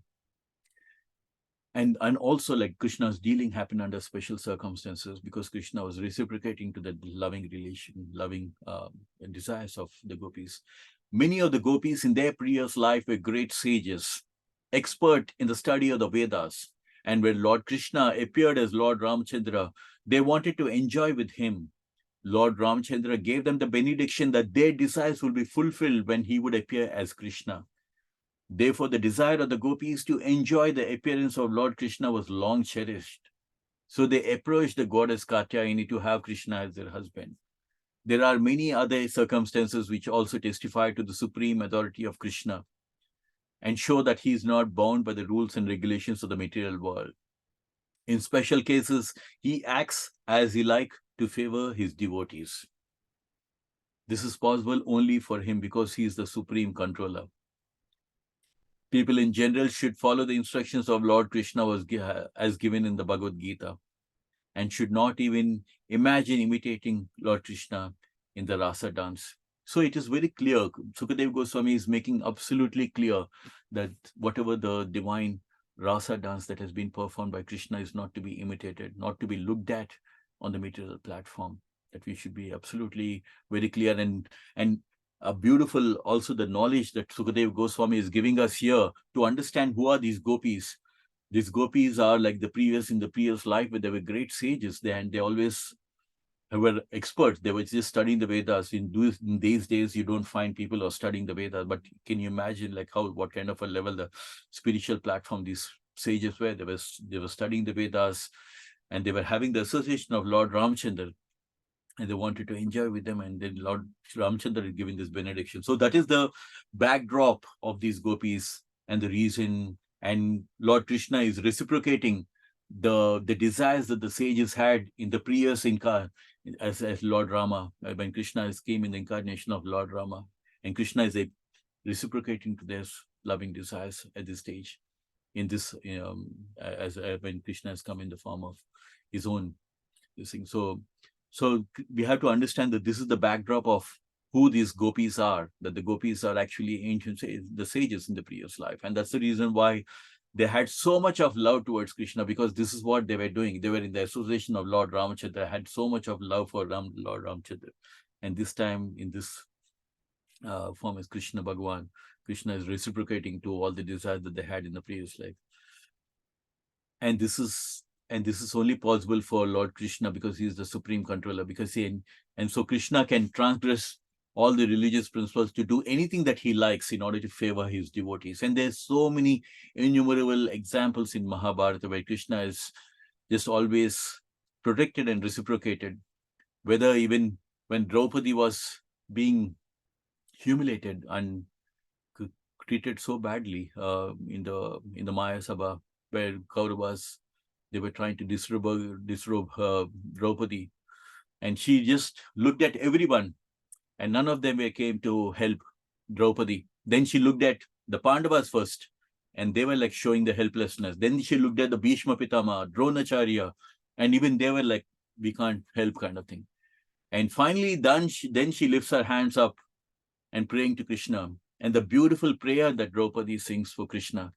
And also like Krishna's dealing happened under special circumstances because Krishna was reciprocating to the loving relation, loving desires of the gopis. Many of the gopis in their previous life were great sages, expert in the study of the Vedas. And when Lord Krishna appeared as Lord Ramchandra, they wanted to enjoy with him. Lord Ramchandra gave them the benediction that their desires will be fulfilled when he would appear as Krishna. Therefore, the desire of the gopis to enjoy the appearance of Lord Krishna was long cherished. So they approached the goddess Katyayani to have Krishna as their husband. There are many other circumstances which also testify to the supreme authority of Krishna and show that he is not bound by the rules and regulations of the material world. In special cases, he acts as he likes to favor his devotees. This is possible only for him because he is the supreme controller. People in general should follow the instructions of Lord Krishna as given in the Bhagavad Gita and should not even imagine imitating Lord Krishna in the rasa dance. So it is very clear, Sukadeva Goswami is making absolutely clear that whatever the divine rasa dance that has been performed by Krishna is not to be imitated, not to be looked at on the material platform, that we should be absolutely very clear. And a beautiful also the knowledge that Sukadeva Goswami is giving us here to understand who are these gopis. These gopis are like in the previous life, where they were great sages, and they always were experts. They were just studying the Vedas. In these days, you don't find people who are studying the Vedas, but can you imagine like what kind of a level the spiritual platform these sages were? They were studying the Vedas, and they were having the association of Lord Ramchandra, and they wanted to enjoy with them, and then Lord Ramchandra is giving this benediction. So that is the backdrop of these gopis and the reason. And Lord Krishna is reciprocating the desires that the sages had in the previous as Lord Rama, when Krishna came in the incarnation of Lord Rama, and Krishna is reciprocating to their loving desires at this stage, in this as when Krishna has come in the form of his own this thing. So we have to understand that this is the backdrop of who these gopis are, that the gopis are actually ancient the sages in the previous life. And that's the reason why they had so much of love towards Krishna, because this is what they were doing. They were in the association of Lord Ramachandra, had so much of love for Lord Ramachandra. And this time in this form as Krishna Bhagwan, Krishna is reciprocating to all the desires that they had in the previous life. And this is only possible for Lord Krishna because he is the supreme controller, and so Krishna can transgress all the religious principles to do anything that he likes in order to favor his devotees. And there's so many innumerable examples in Mahabharata where Krishna is just always protected and reciprocated, whether even when Draupadi was being humiliated and treated so badly in the Maya Sabha, where Kauravas, they were trying to disrobe Draupadi, and she just looked at everyone, and none of them came to help Draupadi. Then she looked at the Pandavas first, and they were like showing the helplessness. Then she looked at the Bhishma Pitama, Dronacharya, and even they were like, we can't help kind of thing. And finally, then she lifts her hands up and praying to Krishna. And the beautiful prayer that Draupadi sings for Krishna.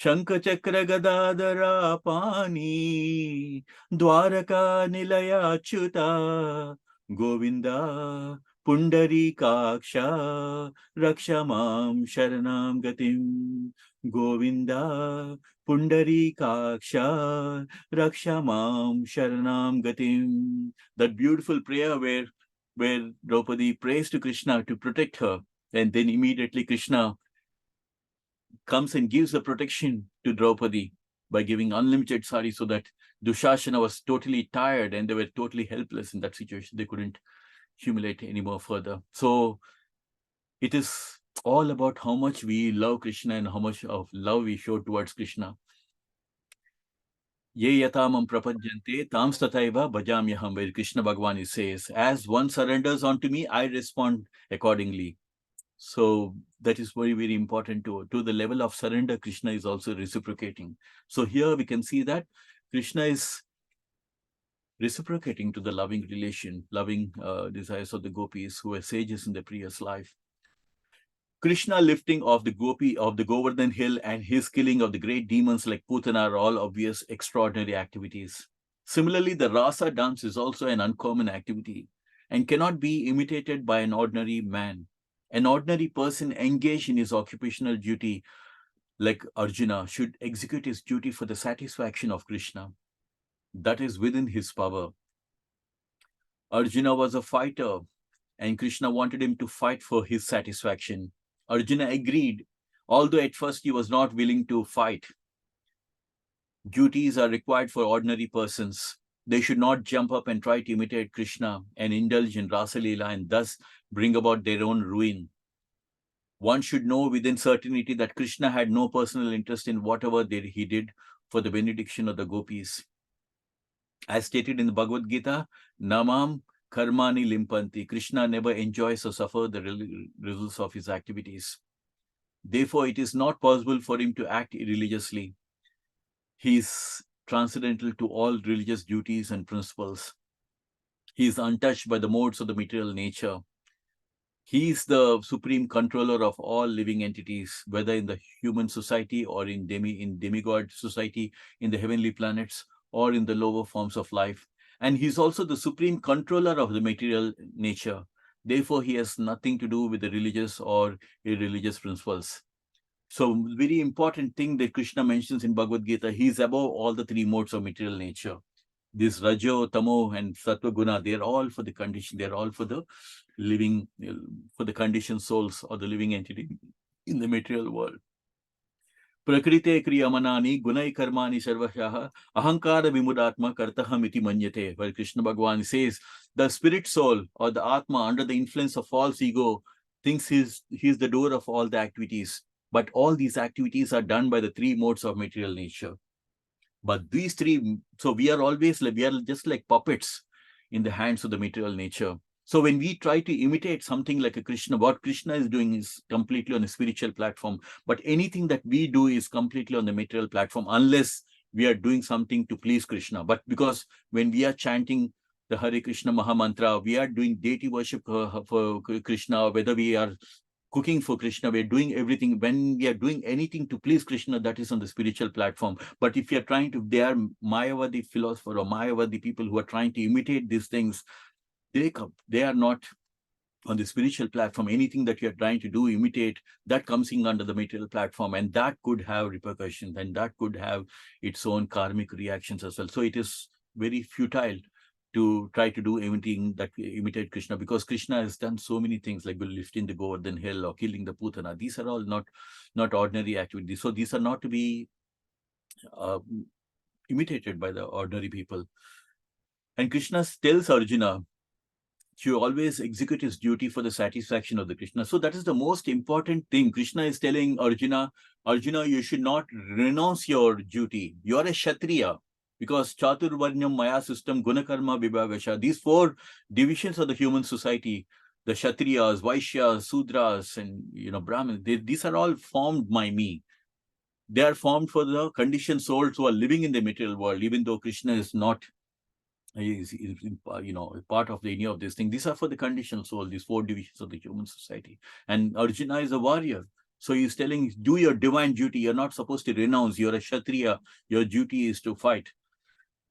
Shankha Chakra Gadadara Pani Dwaraka Nilaya Achyuta Govinda Pundari Kaksha Rakshamam Sharanam Gatim Govinda Pundari Kaksha Rakshamam Sharanam Gatim. That beautiful prayer where Draupadi prays to Krishna to protect her, and then immediately Krishna comes and gives the protection to Draupadi by giving unlimited sari, so that Dushasana was totally tired and they were totally helpless in that situation. They couldn't humiliate anymore further. So it is all about how much we love Krishna and how much of love we show towards Krishna. Ye yatamam prapajyante tam stataiva bhajamyaham, where Krishna Bhagwan says, as one surrenders unto me, I respond accordingly. So that is very, very important to the level of surrender. Krishna is also reciprocating. So here we can see that Krishna is reciprocating to the loving relation, loving desires of the gopis who were sages in the previous life. Krishna lifting of the gopi of the Govardhan hill and his killing of the great demons like Putana are all obvious extraordinary activities. Similarly, the rasa dance is also an uncommon activity and cannot be imitated by an ordinary man. An ordinary person engaged in his occupational duty, like Arjuna, should execute his duty for the satisfaction of Krishna. That is within his power. Arjuna was a fighter, and Krishna wanted him to fight for his satisfaction. Arjuna agreed, although at first he was not willing to fight. Duties are required for ordinary persons. They should not jump up and try to imitate Krishna and indulge in Rasa Leela and thus bring about their own ruin. One should know within certainty that Krishna had no personal interest in whatever he did for the benediction of the gopis. As stated in the Bhagavad Gita, Namam Karmani Limpanti. Krishna never enjoys or suffers the results of his activities. Therefore, it is not possible for him to act irreligiously. He is transcendental to all religious duties and principles. He is untouched by the modes of the material nature. He is the supreme controller of all living entities, whether in the human society or in demigod society, in the heavenly planets, or in the lower forms of life. And he's also the supreme controller of the material nature. Therefore, he has nothing to do with the religious or irreligious principles. So, very important thing that Krishna mentions in Bhagavad Gita, he is above all the three modes of material nature. This Rajo, Tamo, and Sattva Guna, they're all for the condition, they're all for the living, for the conditioned souls or the living entity in the material world. Prakrite kriyamanani gunai karmani sarvashaha ahankara vimudatma kartaham iti manyate. Where Krishna Bhagavan says, the spirit soul or the Atma under the influence of false ego thinks he's the doer of all the activities. But all these activities are done by the three modes of material nature. But these three, so we are just like puppets in the hands of the material nature. So when we try to imitate something like a Krishna, what Krishna is doing is completely on a spiritual platform. But anything that we do is completely on the material platform, unless we are doing something to please Krishna. But because when we are chanting the Hare Krishna Maha Mantra, we are doing deity worship for Krishna, whether we are cooking for Krishna, we're doing everything. When we are doing anything to please Krishna, that is on the spiritual platform. But if you're trying to, they are Mayavadi philosopher or Mayavadi people who are trying to imitate these things, they are not on the spiritual platform. Anything that you're trying to do, imitate, that comes in under the material platform, and that could have repercussions, and that could have its own karmic reactions as well. So it is very futile to try to do anything that imitate Krishna, because Krishna has done so many things like lifting the Govardhan hill or killing the Putana. These are all not ordinary activities. So these are not to be imitated by the ordinary people. And Krishna tells Arjuna to always execute his duty for the satisfaction of the Krishna. So that is the most important thing. Krishna is telling Arjuna, you should not renounce your duty. You are a Kshatriya. Because Chaturvarnyam Maya system, Gunakarma Vibhagasha, these four divisions of the human society, the Kshatriyas, Vaishyas, Sudras, and Brahmins, these are all formed by me. They are formed for the conditioned souls who are living in the material world, even though Krishna is not part of any of these things. These are for the conditioned soul, these four divisions of the human society. And Arjuna is a warrior. So he's telling, do your divine duty. You're not supposed to renounce. You're a Kshatriya. Your duty is to fight.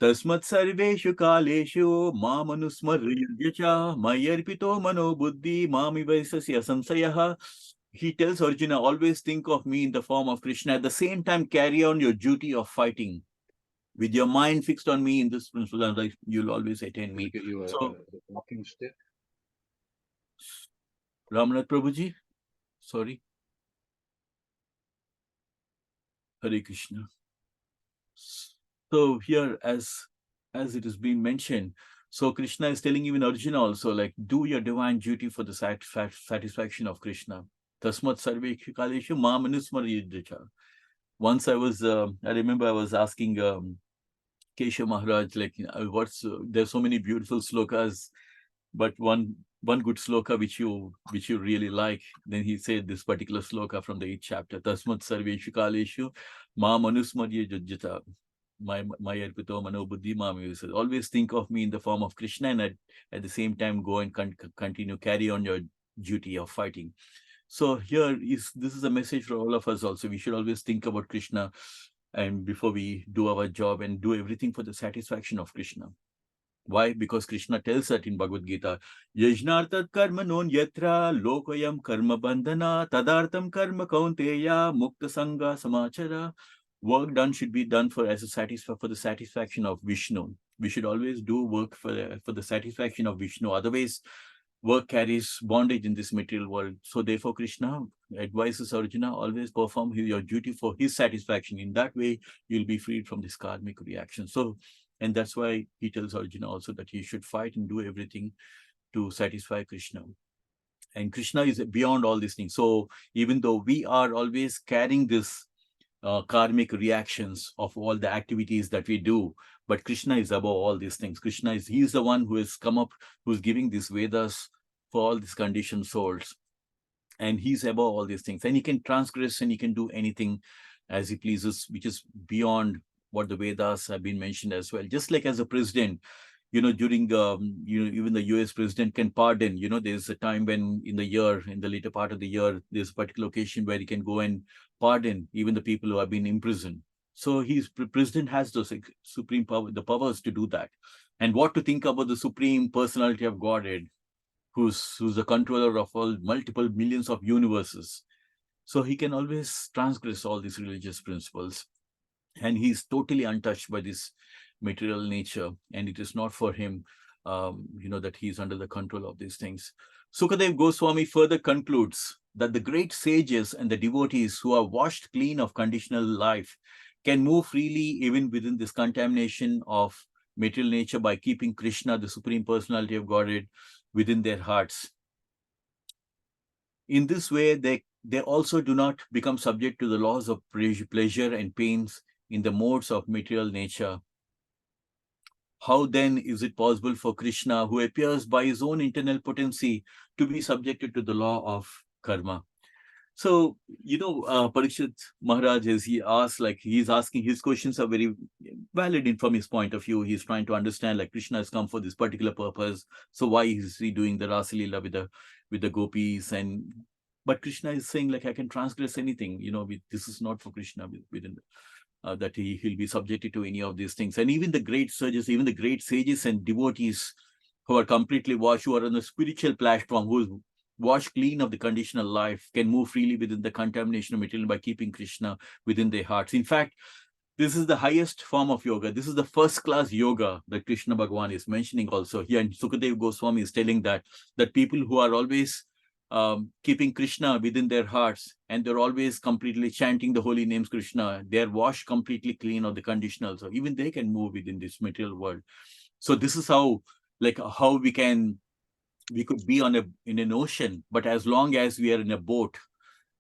Tasmat sarveshu kaleshu mamanusmaryacha mayarpito mano buddhi mami vaisasya samsayaha. He tells Arjuna, always think of me in the form of Krishna. At the same time, carry on your duty of fighting. With your mind fixed on me in this principle, you'll always attain me. Get you a walking stick. Ramnath Prabhuji, sorry. Hare Krishna. So here, as it has been mentioned, so Krishna is telling even Arjuna also, like, do your divine duty for the satisfaction of Krishna. Tasmat sarveshu kaleshu mamanusmaryacha. Once I remember I was asking Keshav Maharaj, like, there's so many beautiful slokas, but one one good sloka which you really like. Then he said this particular sloka from the 8th chapter. Tasmat sarveshu kaleshu ma manusmarya jujjata. My arpito mano buddhi mami. Always think of me in the form of Krishna, and at the same time go and continue carry on your duty of fighting. So here is this is a message for all of us also. We should always think about Krishna, and before we do our job, and do everything for the satisfaction of Krishna. Why? Because Krishna tells that in Bhagavad Gita, Yajnartat karma non yatra lokayam karma bandhana tadartam karma kaunteya mukta sangha samachara. Work done should be done for the satisfaction of Vishnu. We should always do work for the satisfaction of Vishnu. Otherwise, work carries bondage in this material world. So therefore, Krishna advises Arjuna, always perform your duty for his satisfaction. In that way, you'll be freed from this karmic reaction. So, and that's why he tells Arjuna also that he should fight and do everything to satisfy Krishna. And Krishna is beyond all these things. So even though we are always carrying this karmic reactions of all the activities that we do, but Krishna is above all these things. He is the one who has come up, who's giving these Vedas for all these conditioned souls. And he's above all these things. And he can transgress and he can do anything as he pleases, which is beyond what the Vedas have been mentioned as well. Just like as a president, during even the US president can pardon. There's a time when in the later part of the year, there's a particular occasion where he can go and pardon even the people who have been imprisoned. So president has those supreme power, the powers to do that. And what to think about the supreme personality of Godhead, who's the controller of all multiple millions of universes. So he can always transgress all these religious principles. And he's totally untouched by this material nature, and it is not for him that he is under the control of these things. Sukadev Goswami further concludes that the great sages and the devotees who are washed clean of conditional life can move freely even within this contamination of material nature by keeping Krishna, the Supreme Personality of Godhead, within their hearts. In this way, they also do not become subject to the laws of pleasure and pains in the modes of material nature. How then is it possible for Krishna, who appears by his own internal potency, to be subjected to the law of karma? So, Parikshit Maharaj, as he asks, he's asking, his questions are very valid from his point of view. He's trying to understand, Krishna has come for this particular purpose. So why is he doing the Rasa Leela with the gopis? But Krishna is saying, I can transgress anything. This is not for Krishna within that he'll be subjected to any of these things. And even the great sages and devotees who are completely washed, who are on the spiritual platform, who is washed clean of the conditional life, can move freely within the contamination of material by keeping Krishna within their hearts. In fact, this is the highest form of yoga. This is the first class yoga that Krishna Bhagavan is mentioning also here. And Sukadev Goswami is telling that people who are always keeping Krishna within their hearts, and they're always completely chanting the holy names Krishna, they're washed completely clean of the conditional. So even they can move within this material world. So this is how we could be in an ocean, but as long as we are in a boat,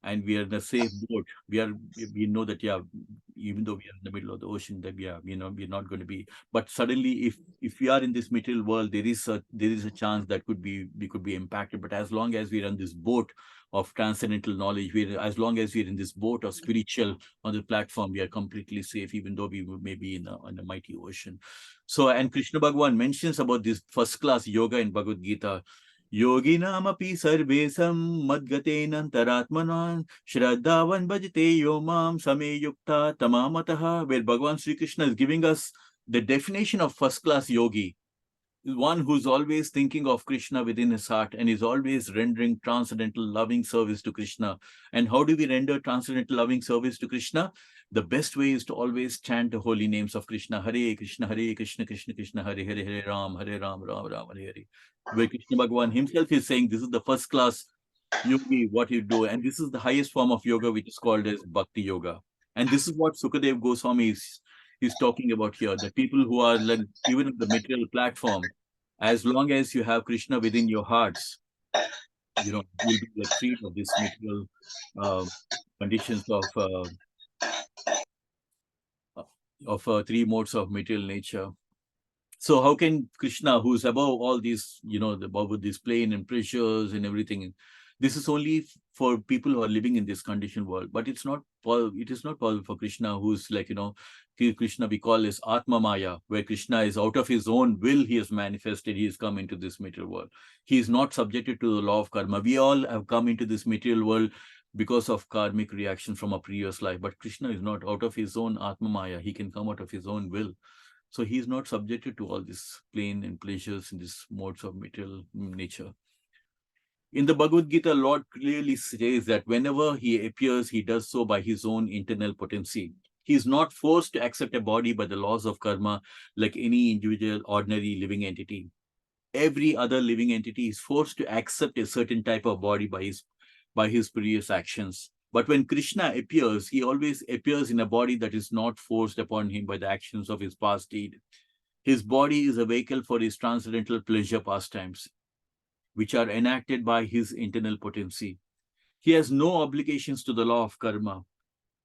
and we are in a safe boat, we know that, even though we are in the middle of the ocean, that we're not going to be. But suddenly, if we are in this material world, there is a chance that we could be impacted. But as long as we're on this boat of transcendental knowledge, as long as we're in this boat of spiritual on the platform, we are completely safe, even though we may be in a mighty ocean. So, and Krishna Bhagavan mentions about this first class yoga in Bhagavad Gita. Yoginamapi sarvesam madgatenantaratmanan shraddhavan bhajate yomam sameyukta tamamataha, where Bhagavan Sri Krishna is giving us the definition of first class yogi. One who's always thinking of Krishna within his heart and is always rendering transcendental loving service to Krishna. And how do we render transcendental loving service to Krishna? The best way is to always chant the holy names of Krishna. Hare Krishna, Krishna Krishna, Hare Hare, Hare Ram, Ram Ram, Hare Hare. Where Krishna Bhagavan himself is saying, this is the first class yogi, what you do. And this is the highest form of yoga, which is called as Bhakti Yoga. And this is what Sukadev Goswami is talking about here. The people who are even on the material platform, as long as you have Krishna within your hearts, you'll be freed of this material conditions of three modes of material nature. So how can Krishna, who's above all these, above these plane and pressures and everything, this is only for people who are living in this conditioned world. But it is not possible for Krishna, who's like, Krishna we call is Atma Maya, where Krishna is out of his own will, he has manifested, he has come into this material world. He is not subjected to the law of karma. We all have come into this material world because of karmic reaction from a previous life. But Krishna is not out of his own Atma Maya. He can come out of his own will. So he is not subjected to all this pain and pleasures in these modes of material nature. In the Bhagavad Gita, Lord clearly says that whenever he appears, he does so by his own internal potency. He is not forced to accept a body by the laws of karma like any individual, ordinary living entity. Every other living entity is forced to accept a certain type of body by his previous actions. But when Krishna appears, he always appears in a body that is not forced upon him by the actions of his past deed. His body is a vehicle for his transcendental pleasure pastimes, which are enacted by his internal potency. He has no obligations to the law of karma.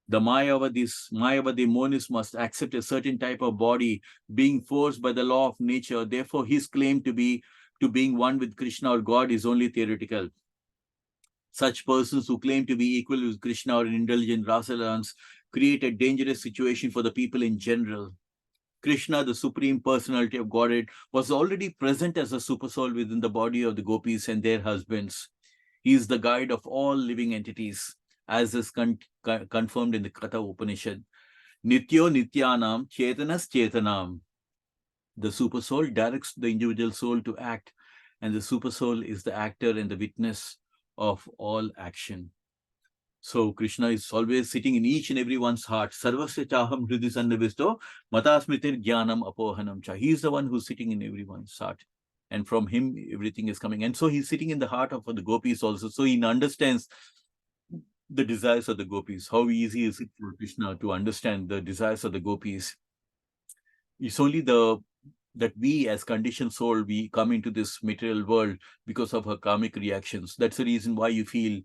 The Mayavadi monist must accept a certain type of body being forced by the law of nature. Therefore, his claim to being one with Krishna or God is only theoretical. Such persons who claim to be equal with Krishna or indulge in rasalans create a dangerous situation for the people in general. Krishna, the Supreme Personality of Godhead, was already present as a supersoul within the body of the gopis and their husbands. He is the guide of all living entities, as is confirmed in the Katha Upanishad. Nityo Nityanam Chetanas Chetanam. The supersoul directs the individual soul to act, and the supersoul is the actor and the witness of all action. So Krishna is always sitting in each and everyone's heart. Sarvasya chaham hridi sannivisto matasmitir jnanam apohanam cha. He is the one who's sitting in everyone's heart. And from him, everything is coming. And so he's sitting in the heart of the gopis also. So he understands the desires of the gopis. How easy is it for Krishna to understand the desires of the gopis? It's only that we as conditioned soul, we come into this material world because of our karmic reactions. That's the reason why you feel,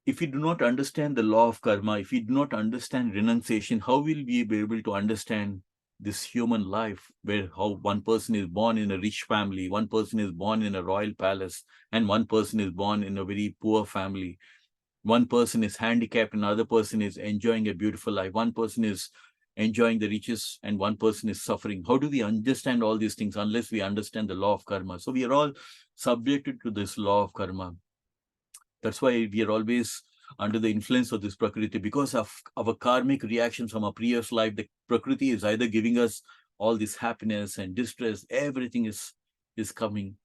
if we do not understand the law of karma, if we do not understand renunciation, how will we be able to understand this human life, where how one person is born in a rich family, one person is born in a royal palace, and one person is born in a very poor family. One person is handicapped, another person is enjoying a beautiful life. One person is enjoying the riches and one person is suffering. How do we understand all these things unless we understand the law of karma? So we are all subjected to this law of karma. That's why we are always under the influence of this Prakriti, because of our karmic reactions from our previous life. The Prakriti is either giving us all this happiness and distress. Everything is coming.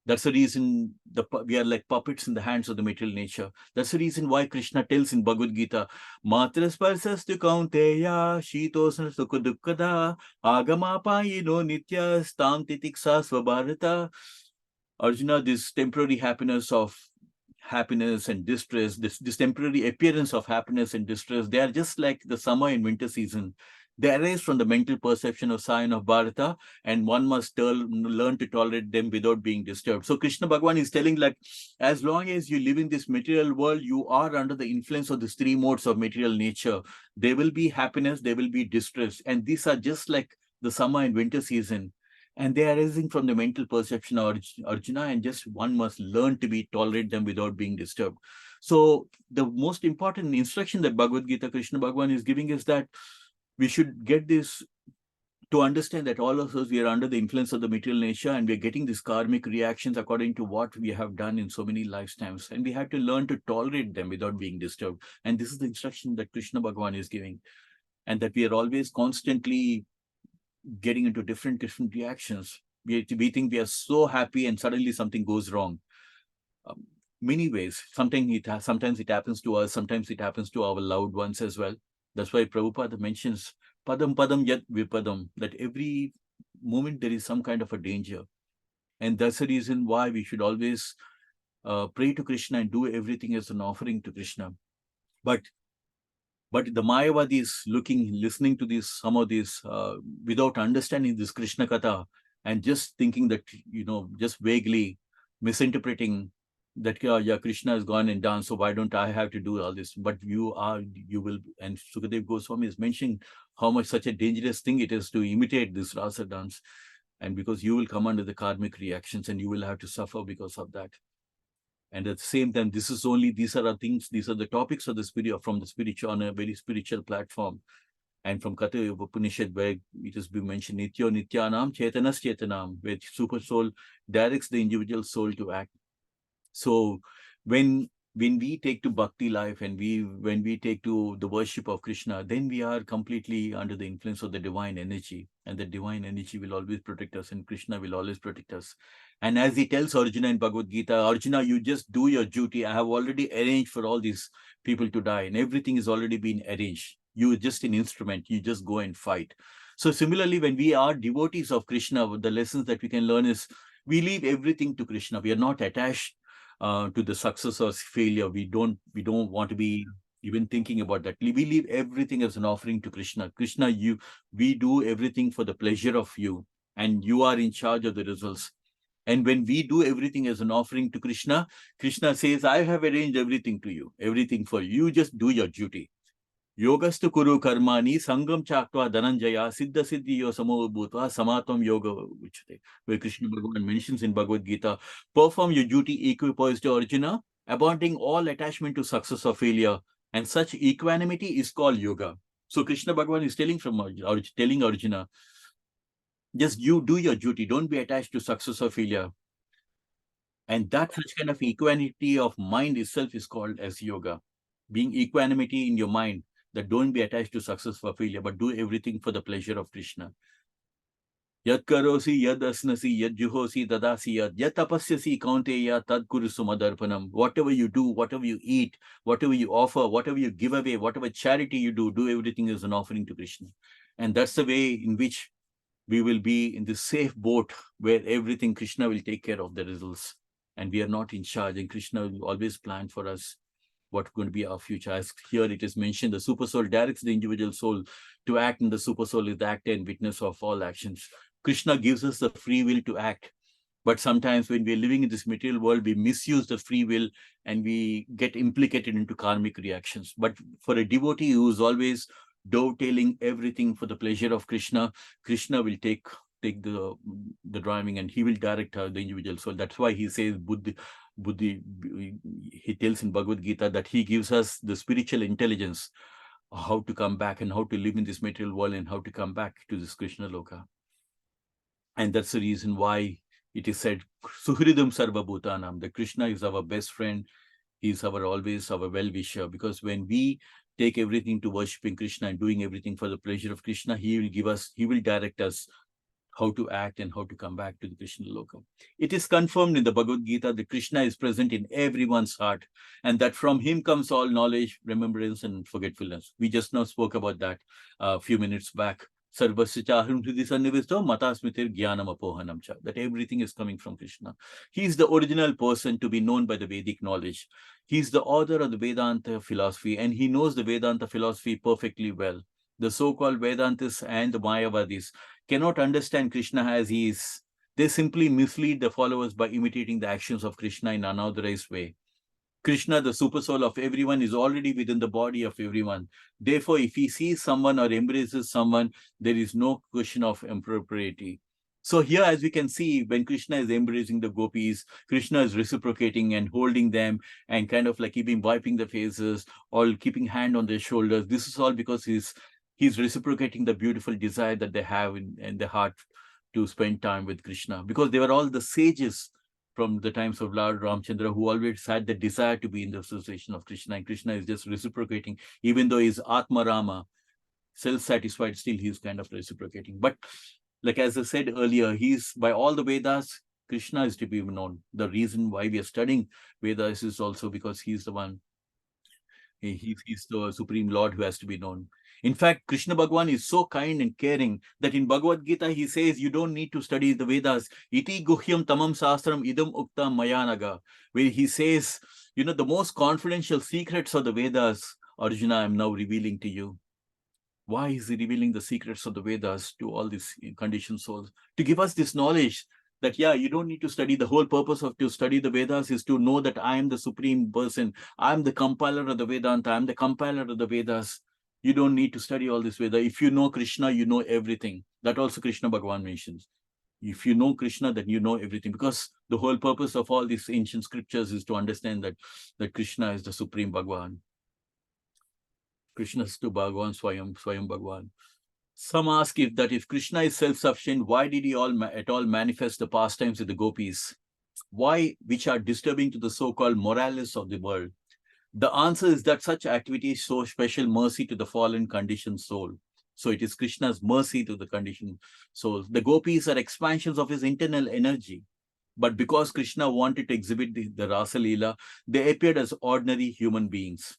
That's the reason we are like puppets in the hands of the material nature. That's the reason why Krishna tells in Bhagavad Gita, Matrasparsastu kaunteya shitosna sukha dukkada agamapayino nitya stam titiksa svabharata. Arjuna, this temporary happiness and distress, this temporary appearance of happiness and distress, they are just like the summer and winter season. They arise from the mental perception of sign of Bharata, and one must learn to tolerate them without being disturbed. So Krishna Bhagavan is telling, like, as long as you live in this material world, you are under the influence of these three modes of material nature. There will be happiness, there will be distress, and these are just like the summer and winter season. And they are arising from the mental perception of Arjuna, and just one must learn to tolerate them without being disturbed. So the most important instruction that Bhagavad Gita Krishna Bhagavan is giving is that we should get this to understand that all of us, we are under the influence of the material nature, and we are getting these karmic reactions according to what we have done in so many lifetimes. And we have to learn to tolerate them without being disturbed. And this is the instruction that Krishna Bhagavan is giving. And that we are always constantly getting into different reactions. We think we are so happy and suddenly something goes wrong. Many ways. Sometimes it happens to us, sometimes it happens to our loved ones as well. That's why Prabhupada mentions padam padam yat vipadam, that every moment there is some kind of a danger. And that's the reason why we should always pray to Krishna and do everything as an offering to Krishna. But the Mayavadis listening to some of these, without understanding this Krishna Katha, and just thinking that, just vaguely misinterpreting that, yeah, Krishna has gone and done, so why don't I have to do all this? But you will, and Sukadev Goswami is mentioning how much such a dangerous thing it is to imitate this rasa dance. And because you will come under the karmic reactions and you will have to suffer because of that. And at the same time, these are the things, these are the topics of the spirit, from the spiritual, on a very spiritual platform. And from Katha Upanishad, where it has been mentioned, Nityo Nityanam Chetanas Chetanam, where super soul directs the individual soul to act. So when we take to bhakti life and when we take to the worship of Krishna, then we are completely under the influence of the divine energy, and the divine energy will always protect us, and Krishna will always protect us. And as he tells Arjuna in Bhagavad Gita, Arjuna, you just do your duty. I have already arranged for all these people to die, and everything is already been arranged. You are just an instrument. You just go and fight. So similarly, when we are devotees of Krishna, the lessons that we can learn is we leave everything to Krishna. We are not attached to the success or failure. We don't want to be even thinking about that. We leave everything as an offering to Krishna. Krishna, we do everything for the pleasure of you, and you are in charge of the results. And when we do everything as an offering to Krishna, Krishna says, I have arranged everything to you, everything for you. You just do your duty. Yogastu kuru karmani sangam chaktva dhananjaya siddha siddhiyo samo bhutva samatam yoga uchate. Where Krishna Bhagavan mentions in Bhagavad Gita, perform your duty equipoised to Arjuna, abandoning all attachment to success or failure. And such equanimity is called yoga. So Krishna Bhagavan is telling Arjuna, just you do your duty, don't be attached to success or failure. And that such kind of equanimity of mind itself is called as yoga. Being equanimity in your mind, that don't be attached to success or failure, but do everything for the pleasure of Krishna. Yad karosi, yad asnasi, yad juhosi, dadasi, yad tapasyasi, kaunteya, tad kurusu madarpanam. Whatever you do, whatever you eat, whatever you offer, whatever you give away, whatever charity you do everything as an offering to Krishna. And that's the way in which we will be in the safe boat where everything Krishna will take care of the results. And we are not in charge, and Krishna will always plan for us what's going to be our future. As here it is mentioned, the super soul directs the individual soul to act, and the super soul is the actor and witness of all actions. Krishna gives us the free will to act. But sometimes when we're living in this material world, we misuse the free will and we get implicated into karmic reactions. But for a devotee who is always dovetailing everything for the pleasure of Krishna, Krishna will take the driving, and he will direct the individual soul. That's why he says Buddhi, he tells in Bhagavad Gita that he gives us the spiritual intelligence, how to come back and how to live in this material world and how to come back to this Krishna Loka. And that's the reason why it is said, Suhridam Sarva Bhutanam, that Krishna is our best friend. He's always our well-wisher, because when we take everything to worshiping Krishna and doing everything for the pleasure of Krishna, he will direct us how to act and how to come back to the Krishna Loka. It is confirmed in the Bhagavad Gita that Krishna is present in everyone's heart, and that from him comes all knowledge, remembrance, and forgetfulness. We just now spoke about that a few minutes back. Sarvasya chaham hridi sannivisto matasmitir jnanam apohanam cha. That everything is coming from Krishna. He is the original person to be known by the Vedic knowledge. He is the author of the Vedanta philosophy, and he knows the Vedanta philosophy perfectly well. The so-called Vedantists and the Mayavadis cannot understand Krishna as he is. They simply mislead the followers by imitating the actions of Krishna in an unauthorized way. Krishna, the super soul of everyone, is already within the body of everyone. Therefore, if he sees someone or embraces someone, there is no question of impropriety. So here, as we can see, when Krishna is embracing the gopis, Krishna is reciprocating and holding them and kind of like keeping wiping their faces or keeping hand on their shoulders. This is all because he's reciprocating the beautiful desire that they have in their heart to spend time with Krishna, because they were all the sages from the times of Lord Ramchandra who always had the desire to be in the association of Krishna, and Krishna is just reciprocating. Even though he's Atma Rama, self-satisfied, still he's kind of reciprocating. But like as I said earlier, he's by all the Vedas, Krishna is to be known. The reason why we are studying Vedas is also because he's the one, he's the Supreme Lord who has to be known. In fact, Krishna Bhagavan is so kind and caring that in Bhagavad Gita, he says, you don't need to study the Vedas. Iti guhyam tamam sastram idam ukta mayanaga. Where he says, the most confidential secrets of the Vedas, Arjuna, I'm now revealing to you. Why is he revealing the secrets of the Vedas to all these conditioned souls? To give us this knowledge that, you don't need to study. The whole purpose of to study the Vedas is to know that I am the supreme person. I'm the compiler of the Vedanta. I'm the compiler of the Vedas. You don't need to study all this Veda. If you know Krishna, you know everything. That also Krishna Bhagavan mentions. If you know Krishna, then you know everything, because the whole purpose of all these ancient scriptures is to understand that Krishna is the supreme Bhagwan. Krishna is to Bhagwan Swayam Bhagwan. Some ask if Krishna is self-sufficient, why did he at all manifest the pastimes with the gopis? Why, which are disturbing to the so-called moralists of the world? The answer is that such activities show special mercy to the fallen conditioned soul. So it is Krishna's mercy to the conditioned soul. The gopis are expansions of his internal energy. But because Krishna wanted to exhibit the Rasa Leela, they appeared as ordinary human beings.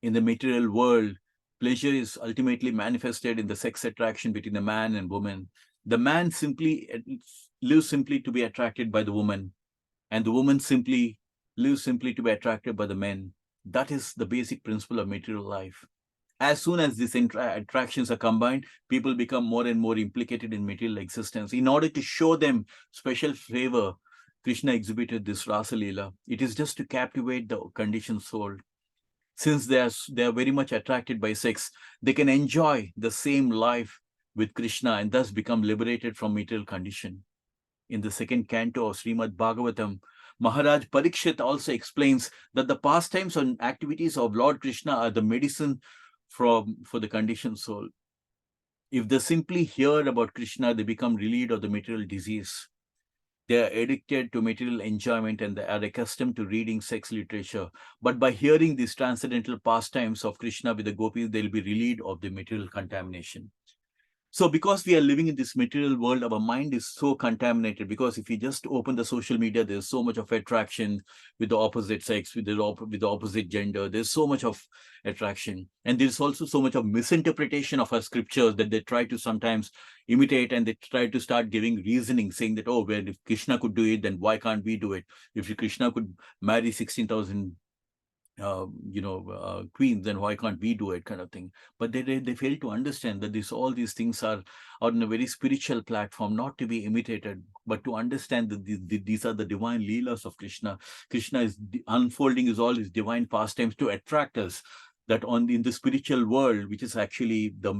In the material world, pleasure is ultimately manifested in the sex attraction between a man and woman. The man simply lives simply to be attracted by the woman, and the woman simply lives simply to be attracted by the men. That is the basic principle of material life. As soon as these attractions are combined, people become more and more implicated in material existence. In order to show them special favor, Krishna exhibited this Rasa Leela. It is just to captivate the conditioned soul. Since they are very much attracted by sex, they can enjoy the same life with Krishna and thus become liberated from material condition. In the second canto of Srimad Bhagavatam, Maharaj Parikshit also explains that the pastimes and activities of Lord Krishna are the medicine for the conditioned soul. If they simply hear about Krishna, they become relieved of the material disease. They are addicted to material enjoyment and they are accustomed to reading sex literature. But by hearing these transcendental pastimes of Krishna with the gopis, they'll be relieved of the material contamination. So because we are living in this material world, our mind is so contaminated, because if you just open the social media, there's so much of attraction with the opposite sex, with the opposite gender. There's so much of attraction. And there's also so much of misinterpretation of our scriptures that they try to sometimes imitate, and they try to start giving reasoning, saying that, oh, well, if Krishna could do it, then why can't we do it? If Krishna could marry 16,000 queens, then why can't we do it, kind of thing. But they fail to understand that all these things are on a very spiritual platform, not to be imitated, but to understand that these are the divine leelas of Krishna. Krishna is unfolding all his divine pastimes to attract us, that in the spiritual world, which is actually the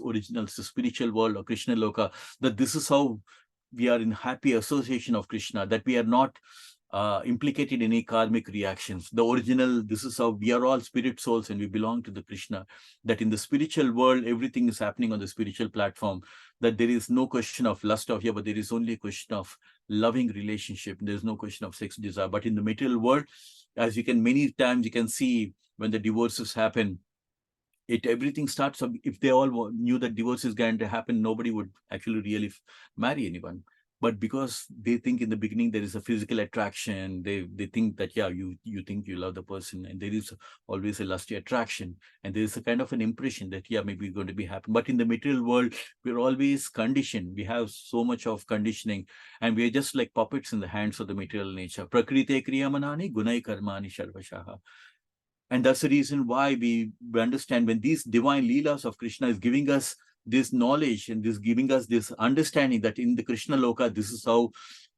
original spiritual world of Krishna Loka, that this is how we are in happy association of Krishna, that we are not implicated in any karmic reactions. The original, this is how we are all spirit souls and we belong to the Krishna. That in the spiritual world, everything is happening on the spiritual platform. That there is no question of lust of here, but there is only a question of loving relationship. There's no question of sex desire. But in the material world, as many times you can see when the divorces happen, everything starts up. If they all knew that divorce is going to happen, nobody would actually really marry anyone. But because they think in the beginning there is a physical attraction, they think that, yeah, you think you love the person, and there is always a lusty attraction, and there is a kind of an impression that, yeah, maybe it's going to be happen. But in the material world, we're always conditioned. We have so much of conditioning, and we're just like puppets in the hands of the material nature. Prakrite kriyamanani gunai karmani sharvashaha. And that's the reason why we understand when these divine leelas of Krishna is giving us this knowledge and this giving us this understanding that in the Krishna Loka, this is how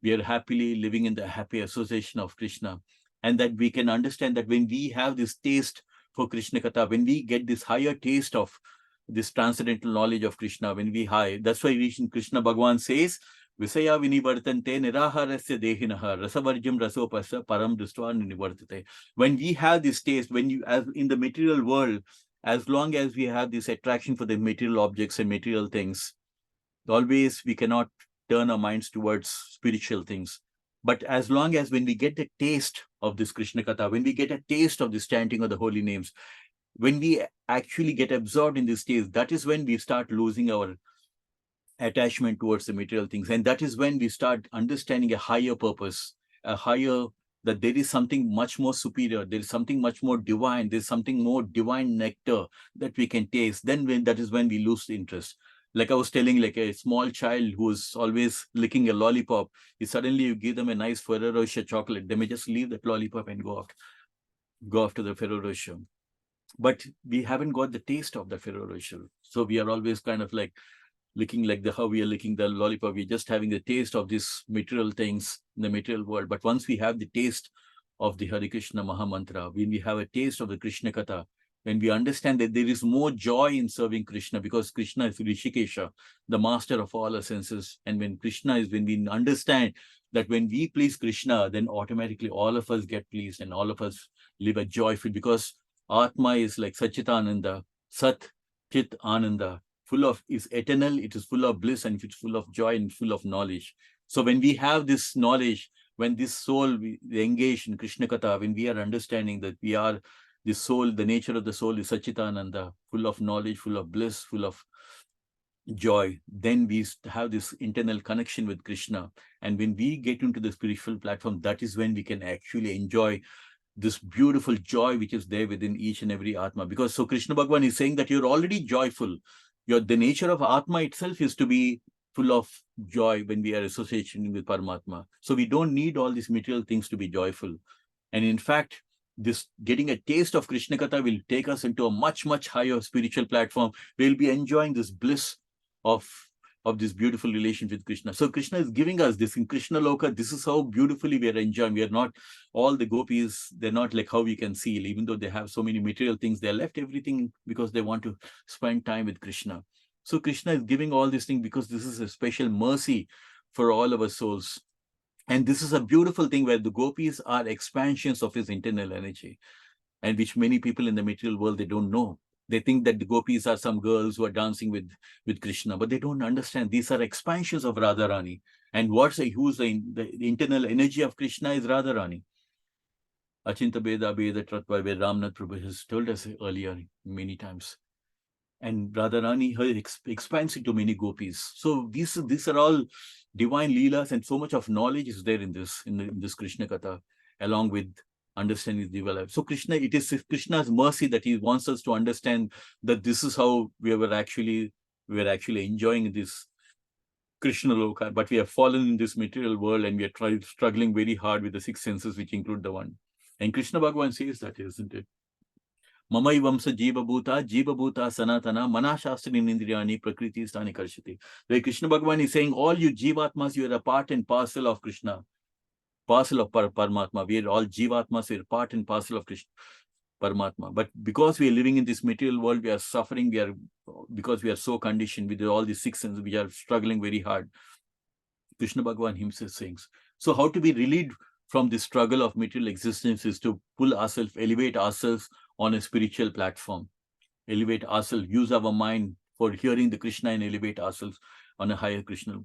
we are happily living in the happy association of Krishna. And that we can understand that when we have this taste for Krishna Katha, when we get this higher taste of this transcendental knowledge of Krishna, when we high, that's why Krishna Bhagavan says, Visaya vinivartante niraharasya dehinaha rasavarjam rasopasa param drishtva nivartate. When we have this taste, as in the material world, as long as we have this attraction for the material objects and material things, always we cannot turn our minds towards spiritual things. But as long as when we get the taste of this Krishna Katha, when we get a taste of this chanting of the holy names, when we actually get absorbed in this taste, that is when we start losing our attachment towards the material things. And that is when we start understanding a higher purpose, that there is something much more superior, there is something much more divine, there's something more divine nectar that we can taste. That is when we lose interest. Like I was telling, like a small child who's always licking a lollipop, if suddenly you give them a nice Ferrero Rocher chocolate, they may just leave that lollipop and go after the Ferrero Rocher. But we haven't got the taste of the Ferrero Rocher. So we are always kind of like licking like how we are licking the lollipop. We're just having the taste of these material things in the material world. But once we have the taste of the Hare Krishna Maha Mantra, when we have a taste of the Krishna Katha, when we understand that there is more joy in serving Krishna, because Krishna is Rishikesha, the master of all our senses. And when we understand that when we please Krishna, then automatically all of us get pleased and all of us live a joyful, because Atma is like Sachitananda, Sat, Chit, Ananda, is eternal, it is full of bliss, and it's full of joy and full of knowledge. So when we have this knowledge, when this soul, we engage in Krishna Katha, when we are understanding that we are the soul, the nature of the soul is Sachitananda, full of knowledge, full of bliss, full of joy, then we have this internal connection with Krishna. And when we get into the spiritual platform, that is when we can actually enjoy this beautiful joy which is there within each and every Atma. Because so Krishna Bhagavan is saying that you're already joyful. The nature of Atma itself is to be full of joy when we are associating with Paramatma. So we don't need all these material things to be joyful. And in fact, this getting a taste of Krishna Katha will take us into a much, much higher spiritual platform. We'll be enjoying this bliss of this beautiful relation with Krishna. So Krishna is giving us this in Krishna Loka. This is how beautifully we are enjoying. We are not, all the gopis, they're not like how we can see, even though they have so many material things, they left everything because they want to spend time with Krishna. So Krishna is giving all these things because this is a special mercy for all of our souls. And this is a beautiful thing where the gopis are expansions of his internal energy, and which many people in the material world, they don't know. They think that the gopis are some girls who are dancing with Krishna, but they don't understand. These are expansions of Radharani. And who's the internal energy of Krishna is Radharani. Achinta Beda Beda Tratva, where Ramnath Prabhu has told us earlier many times. And Radharani, her expands into many gopis. So these are all divine leelas, and so much of knowledge is there in this Krishna Katha, along with understanding the life. So it is Krishna's mercy that he wants us to understand that this is how we are actually enjoying this Krishna Loka, but we have fallen in this material world and we are struggling very hard with the six senses, which include the one. And Krishna Bhagavan says that, isn't it? Mamai Vamsa Jiva Bhuta Sanatana, Manashastri Nindriyani, Prakriti Stani Karshati. Where Krishna Bhagavan is saying, all you Jivatmas, you are a part and parcel of Krishna, parcel of Paramatma. We are all Jivatmas, we are part and parcel of Krishna, Paramatma. But because we are living in this material world, we are suffering, because we are so conditioned with all these six senses, we are struggling very hard. Krishna Bhagavan himself sings. So how to be relieved from the struggle of material existence is to pull ourselves, elevate ourselves on a spiritual platform, elevate ourselves, use our mind for hearing the Krishna and elevate ourselves on a higher Krishna.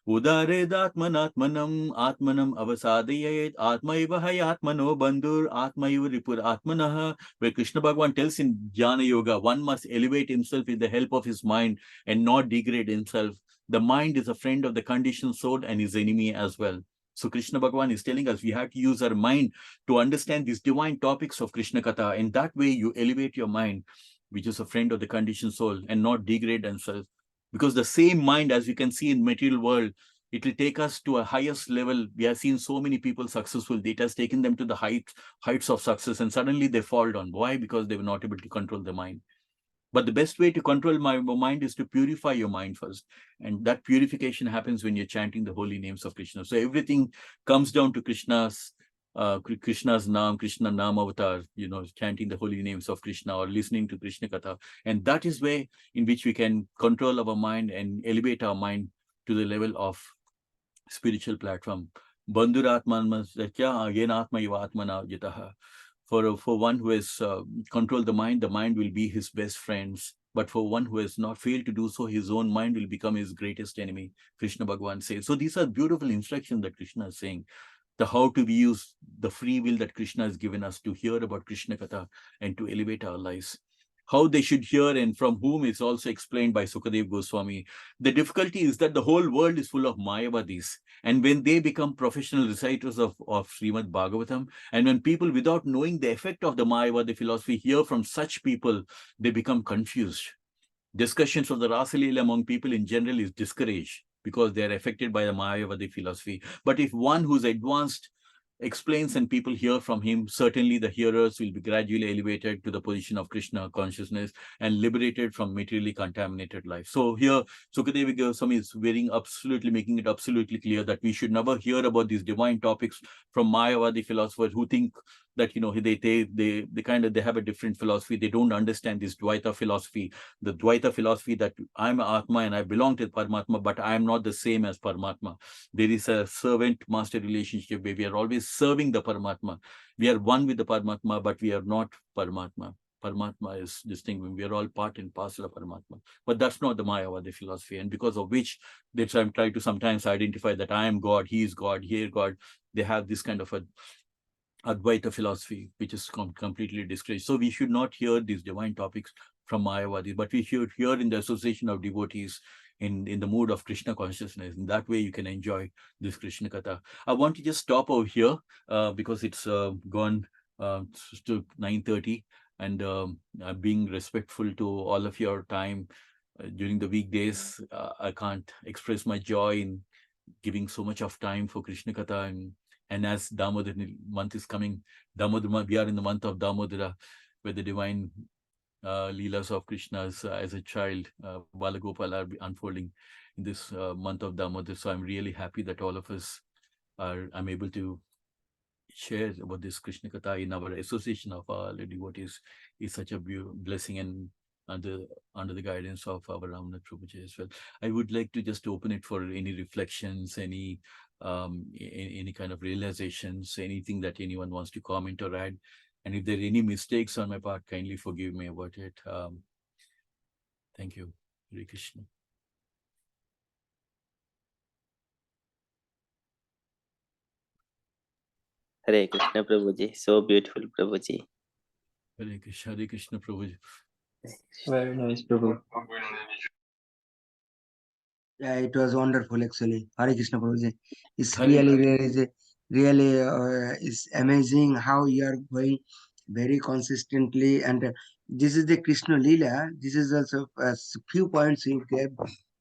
Udaredatmanatmanam atmanam avasadayet atmaiva hayatmano bandhur atmaiva ripur atmanaha, where Krishna Bhagavan tells in Jnana Yoga, one must elevate himself with the help of his mind and not degrade himself. The mind is a friend of the conditioned soul and his enemy as well. So Krishna Bhagavan is telling us we have to use our mind to understand these divine topics of Krishna Katha. And that way you elevate your mind, which is a friend of the conditioned soul, and not degrade themselves. Because the same mind, as you can see in material world, it will take us to a highest level. We have seen so many people successful. It has taken them to the heights of success, and suddenly they fall down. Why? Because they were not able to control the mind. But the best way to control my mind is to purify your mind first. And that purification happens when you're chanting the holy names of Krishna. So everything comes down to Krishna's Naam, Krishna Naam Avatar, chanting the holy names of Krishna or listening to Krishna Katha. And that is way in which we can control our mind and elevate our mind to the level of spiritual platform. Bandhuratman for one who has controlled the mind will be his best friends. But for one who has not failed to do so, his own mind will become his greatest enemy, Krishna Bhagavan says. So these are beautiful instructions that Krishna is saying. How to use the free will that Krishna has given us to hear about Krishna Katha and to elevate our lives. How they should hear and from whom is also explained by Sukadev Goswami. The difficulty is that the whole world is full of Mayavadis. And when they become professional reciters of Srimad Bhagavatam, and when people without knowing the effect of the Mayavadi philosophy hear from such people, they become confused. Discussions of the Rasa Leela among people in general is discouraged because they are affected by the Mayavadi philosophy. But if one who's advanced explains and people hear from him, certainly the hearers will be gradually elevated to the position of Krishna consciousness and liberated from materially contaminated life. So here, Sukadeva Goswami is making it absolutely clear that we should never hear about these divine topics from Mayavadi philosophers who think that, they kind of, they have a different philosophy. They don't understand this Dvaita philosophy, the Dvaita philosophy that I'm Atma and I belong to Paramatma, but I am not the same as Paramatma. There is a servant-master relationship where we are always serving the Paramatma. We are one with the Paramatma, but we are not Paramatma. Paramatma is distinct. We are all part and parcel of Paramatma. But that's not the Mayavadi philosophy. And because of which they try to sometimes identify that I am God, he is God, here God. They have this kind of a Advaita philosophy, which is completely disgraced. So we should not hear these divine topics from Mayavadi, but we should hear in the association of devotees in the mood of Krishna consciousness. In that way, you can enjoy this Krishna Katha. I want to just stop over here because it's gone to 9:30, and being respectful to all of your time during the weekdays, I can't express my joy in giving so much of time for Krishna Katha. And as Damodar month is coming, we are in the month of Damodara, where the divine Leelas of Krishna as a child, Balagopal, are unfolding in this month of Damodar. So I'm really happy that all of us I'm able to share about this Krishna Katha in our association of our devotees is such a blessing, and under the guidance of our Ramnath Prabhuji as well. I would like to just open it for any reflections, any kind of realizations, anything that anyone wants to comment or add. And if there are any mistakes on my part, kindly forgive me about it. Thank you. Hare Krishna. Hare Krishna Prabhuji. So beautiful, Prabhuji. Hare Krishna Prabhuji. Very nice, Prabhu. Yeah, it was wonderful actually. Hare Krishna Prabhuji. It's Hare really it's amazing how you are going very consistently. And this is the Krishna Leela. This is also a few points you gave.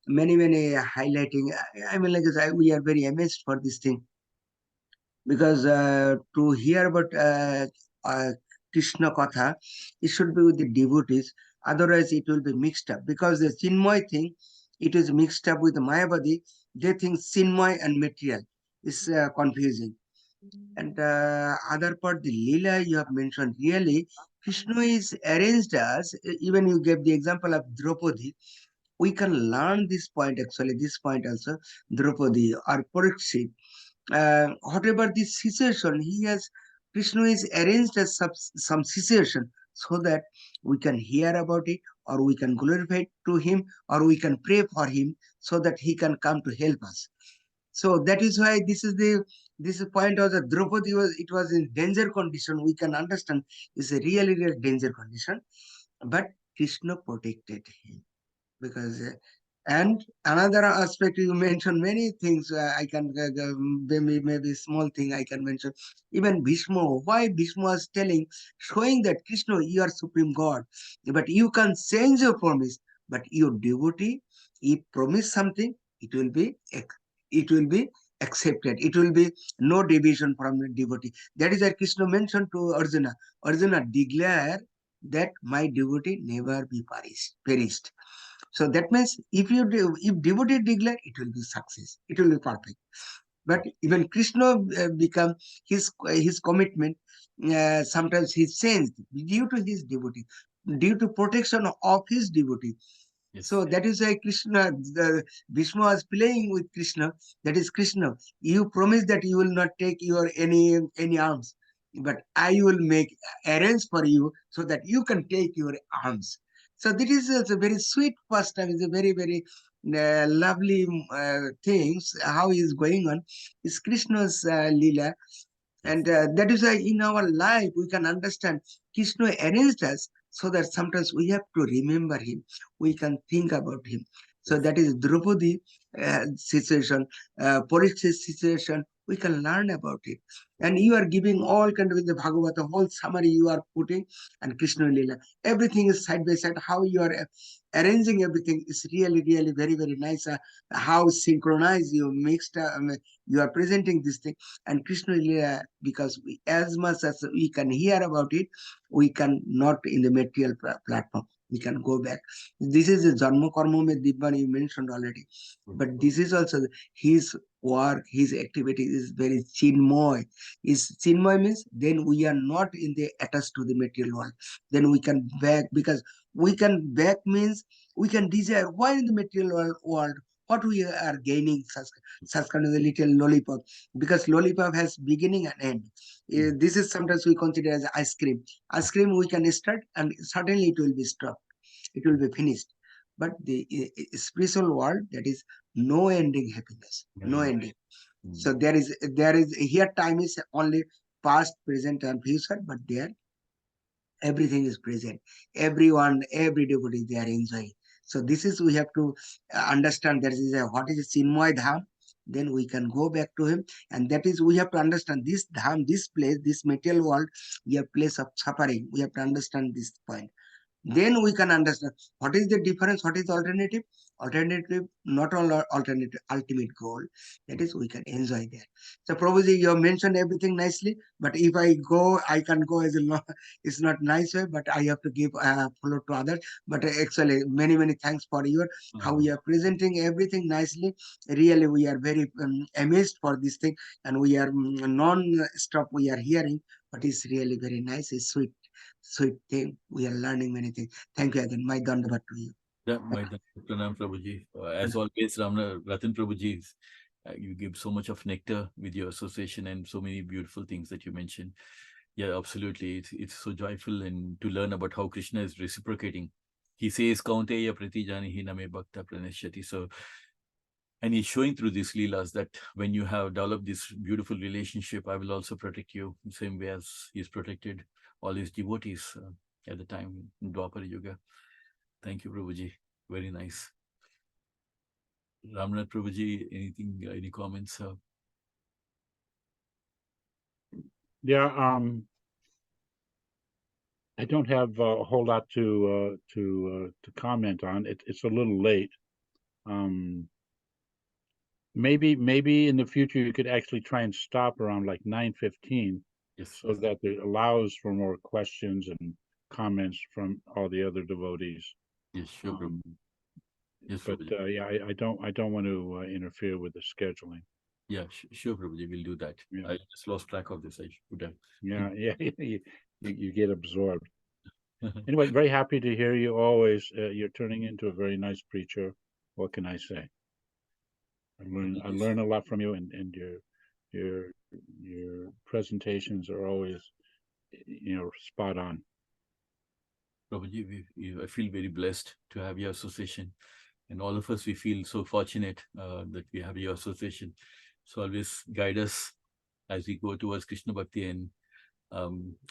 Many highlighting. I mean, like we are very amazed for this thing, because to hear about Krishna Katha, it should be with the devotees. Otherwise, it will be mixed up, because the Chinmoy thing, it is mixed up with the Mayavadi. They think Chinmoy and material is confusing. And other part, the Leela you have mentioned, really, Krishna is arranged as, even you gave the example of Draupadi, we can learn this point actually, this point also, Draupadi or Parikshit. Whatever this situation, he has, Krishna is arranged as some situation, so that we can hear about it, or we can glorify to him, or we can pray for him, so that he can come to help us. So that is why this point of the Draupadi was in danger condition. We can understand it's a really danger condition, but Krishna protected him, because and another aspect, you mentioned many things. I can maybe small thing I can mention. Even Bhishma, why Bhishma was telling, showing that Krishna, you are supreme God, but you can change your promise. But your devotee, he promise something, it will be accepted. It will be no deviation from the devotee. That is why Krishna mentioned to Arjuna. Arjuna, declare that my devotee never be perished. So that means if devotee declare, it will be success. It will be perfect. But even Krishna become his commitment. Sometimes he changed due to his devotee, due to protection of his devotee. Yes. So that is why Krishna, Bhishma was playing with Krishna. That is, Krishna, you promise that you will not take your any arms, but I will make arrange for you so that you can take your arms. So this is a very sweet first time. It's a very lovely things how is going on. It's Krishna's Leela. And that is why in our life we can understand Krishna arranged us, so that sometimes we have to remember him. We can think about him. So that is Draupadi situation, Parikshit situation. We can learn about it. And you are giving all kind of the Bhagavata, whole summary you are putting, and Krishna Leela. Everything is side by side. How you are arranging everything is really very nice. How synchronized you mixed, you are presenting this thing. And Krishna Leela, because as much as we can hear about it, we can not in the material platform. We can go back. This is the Janma Karma Mein Dibban you mentioned already. But this is also his work, his activity is very chinmoy. Is chinmoy means then we are not in the attached to the material world. Then we can back, because we can back means we can desire why in the material world what we are gaining, such kind of a little lollipop, because lollipop has beginning and end. This is sometimes we consider as ice cream. Ice cream we can start and suddenly it will be stopped, it will be finished. But the spiritual world, that is no ending happiness, no Right. ending. So there is here time is only past, present, and future, but there everything is present. Everyone, every devotee, they are enjoying. So this is we have to understand. There is a what is a Chinmoy Dham. Then we can go back to him, and that is we have to understand this dham, this place, this material world, we are place of suffering. We have to understand this point. Then we can understand what is the difference, what is the alternative. Alternative, not all alternative, ultimate goal, that is we can enjoy there. So Prabhuji, you have mentioned everything nicely, but if I go, I can go as a it's not nice way, but I have to give follow to others. But actually many thanks for your how you are presenting everything nicely. Really we are very amazed for this thing, and we are non-stop we are hearing, but it's really very nice, it's sweet thing. We are learning many things. Thank you again. My dandavat to you. Yeah, my Pranam Prabhuji. As always, Ratan Prabhuji, you give so much of nectar with your association and so many beautiful things that you mentioned. Yeah, absolutely. It's so joyful and to learn about how Krishna is reciprocating. He says, Kaunteya pratijanihi name bhakta pranashyati. So, and he's showing through these leelas that when you have developed this beautiful relationship, I will also protect you the same way as he's protected all his devotees at the time in Dwapara Yuga. Thank you, Prabhuji. Very nice. Ramnath Prabhuji, anything, any comments? Yeah, I don't have a whole lot to comment on. It's a little late. Maybe in the future you could actually try and stop around like 9:15, Yes. so that it allows for more questions and comments from all the other devotees. Yes, sure, Prabhuji. Yes, But Prabhuji. yeah, I don't want to interfere with the scheduling. Yeah, sure, Prabhuji. We'll do that. Yeah. I just lost track of this. I should have. Yeah, you get absorbed. Anyway, very happy to hear you always. You're turning into a very nice preacher. What can I say? I learn a lot from you, and your your presentations are always, spot on. Prabhuji, I feel very blessed to have your association. And all of us, we feel so fortunate that we have your association. So always guide us as we go towards Krishna Bhakti. And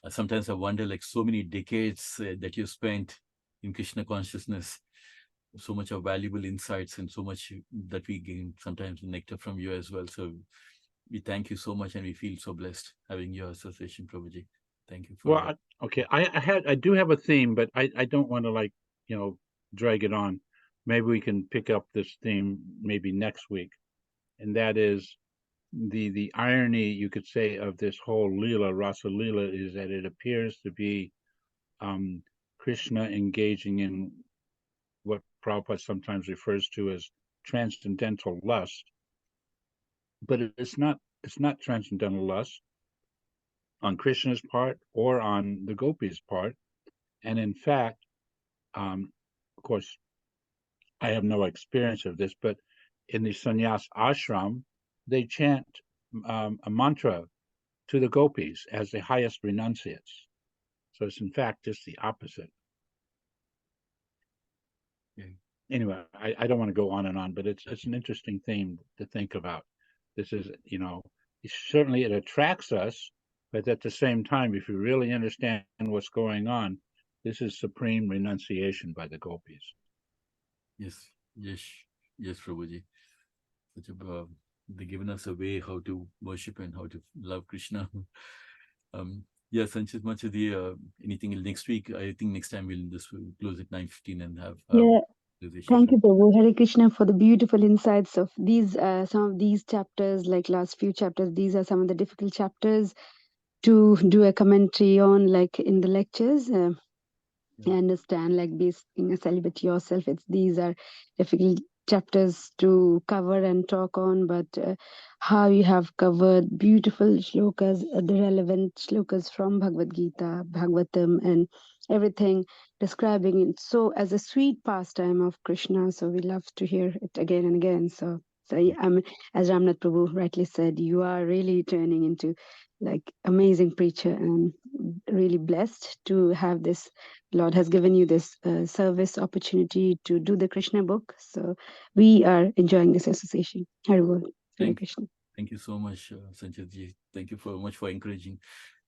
sometimes I wonder, like so many decades that you spent in Krishna consciousness, so much of valuable insights and so much that we gain sometimes nectar from you as well. So we thank you so much and we feel so blessed having your association, Prabhuji. Thank you for Well, okay, I do have a theme, but I don't want to, like, drag it on. Maybe we can pick up this theme maybe next week, and that is the irony, you could say, of this whole Leela, Rasa Leela, is that it appears to be Krishna engaging in what Prabhupada sometimes refers to as transcendental lust, but it's not transcendental lust on Krishna's part or on the gopis' part. And in fact, of course, I have no experience of this, but in the sannyas ashram, they chant a mantra to the gopis as the highest renunciates. So it's in fact just the opposite. Okay. Anyway, I don't want to go on and on, but it's an interesting theme to think about. This is, certainly it attracts us, but at the same time, if you really understand what's going on, this is supreme renunciation by the gopis. Yes, yes, Prabhuji. Such a they've given us a way how to worship and how to love Krishna. Yeah, Sanchit Machadi, anything next week? I think next time we'll just close at 9:15 and have Yeah, conversation. thank you, Prabhu. Hare Krishna for the beautiful insights of these, some of these chapters, like last few chapters. These are some of the difficult chapters to do a commentary on, like in the lectures. I understand, like being a celibate yourself, these are difficult chapters to cover and talk on, but how you have covered beautiful shlokas, the relevant shlokas from Bhagavad Gita, Bhagavatam, and everything, describing it so as a sweet pastime of Krishna. So we love to hear it again and again. So as Ramnath Prabhu rightly said, you are really turning into like amazing preacher, and really blessed to have this. Lord has given you this service opportunity to do the Krishna book. So we are enjoying this association. Haribol. Hare Krishna. Thank you so much, Sanchit ji. Thank you so much for encouraging.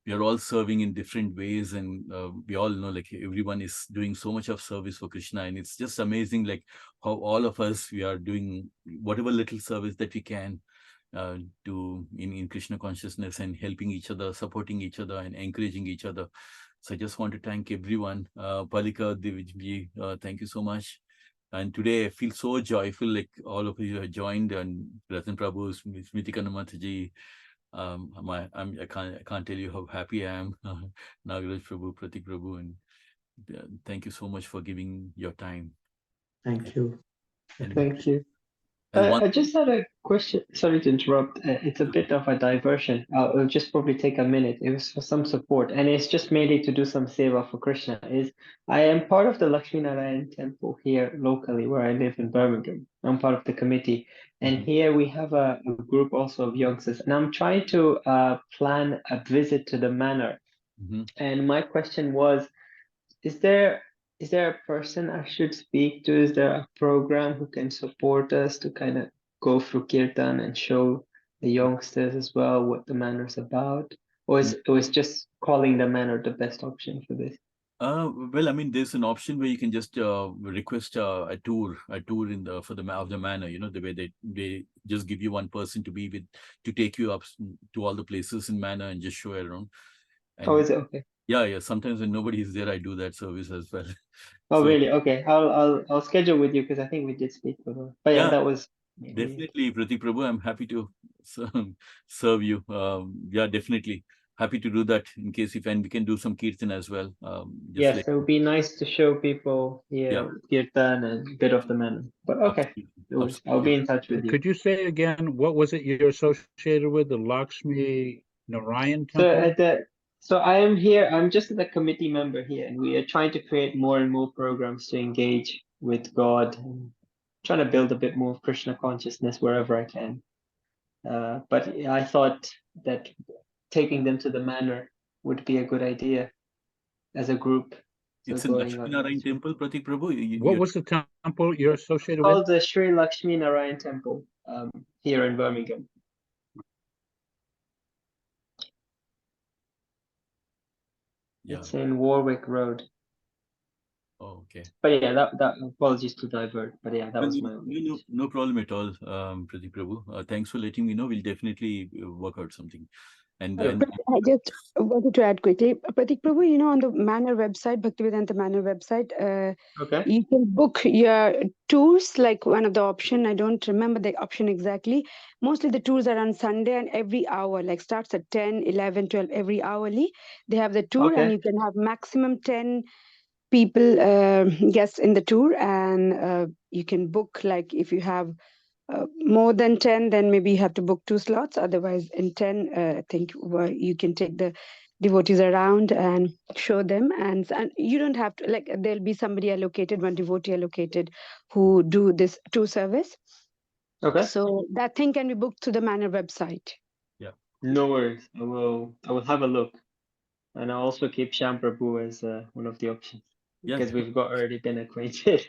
We are all serving in different ways, and we all know like everyone is doing so much of service for Krishna, and it's just amazing like how all of us, we are doing whatever little service that we can to in Krishna consciousness, and helping each other, supporting each other, and encouraging each other. So I just want to thank everyone. Palika, Divij, thank you so much. And today I feel so joyful, like all of you have joined, and Ratan Prabhu, Smriti Kanamataji. I can't tell you how happy I am. Nagaraj Prabhu, Pratik Prabhu, and thank you so much for giving your time. Thank you. And Thank you. and one, I just had a question. Sorry to interrupt. It's a bit of a diversion. It'll just probably take a minute. It was for some support, and it's just mainly to do some seva for Krishna. I am part of the Lakshmi Narayan temple here locally where I live in Birmingham. I'm part of the committee, and here we have a group also of youngsters, and I'm trying to plan a visit to the manor. And my question was, is there a person I should speak to? Is there a program who can support us to kind of go through kirtan and show the youngsters as well what the manor is about? Or is just calling the manor the best option for this? well, I mean, there's an option where you can just request a tour in the of the manor. You know, the way they just give you one person to be with, to take you up to all the places in manor and just show you around. And Oh, is it okay? yeah. Sometimes when nobody is there, I do that service as well. Oh, So, really? Okay. I'll schedule with you because I think we did speak before. But yeah, that was definitely, Pratik Prabhu. I'm happy to serve you. Yeah, definitely happy to do that in case if and we can do some kirtan as well. Yes, Like, it would be nice to show people here kirtan and a bit of the manor. But okay, I'll be in touch with you. Could you say again, what was it you're associated with? The Lakshmi Narayan temple? So I am here. I'm just a committee member here, and we are trying to create more and more programs to engage with God, and trying to build a bit more of Krishna consciousness wherever I can. But I thought that taking them to the manor would be a good idea as a group. It's in Lakshmi Narayan temple, Pratik Prabhu. What was the temple you're associated with? Called the Sri Lakshmi Narayan Temple here in Birmingham. Yeah. It's in Warwick Road. Oh, okay. But yeah, that apologies to divert. But yeah, that was my own. No problem at all, Pratik Prabhu. Thanks for letting me know. We'll definitely work out something. And I just wanted to add quickly, Pratik Prabhu, you know, on the Manor website, Bhaktivedanta Manor website, you can book your tours, like one of the option. I don't remember the option exactly. Mostly the tours are on Sunday and every hour, like starts at 10, 11, 12, every hourly. They have the tour and you can have maximum 10 people, guests in the tour, and you can book, like if you have more than 10, then maybe you have to book 2 slots. Otherwise, in 10, I think you can take the devotees around and show them. And you don't have to, like, there'll be somebody allocated, one devotee allocated, who do this tour service. Okay. So that thing can be booked through the Manor website. Yeah. No worries. I will have a look. And I'll also keep Sham Prabhu as one of the options. Because we've already been acquainted.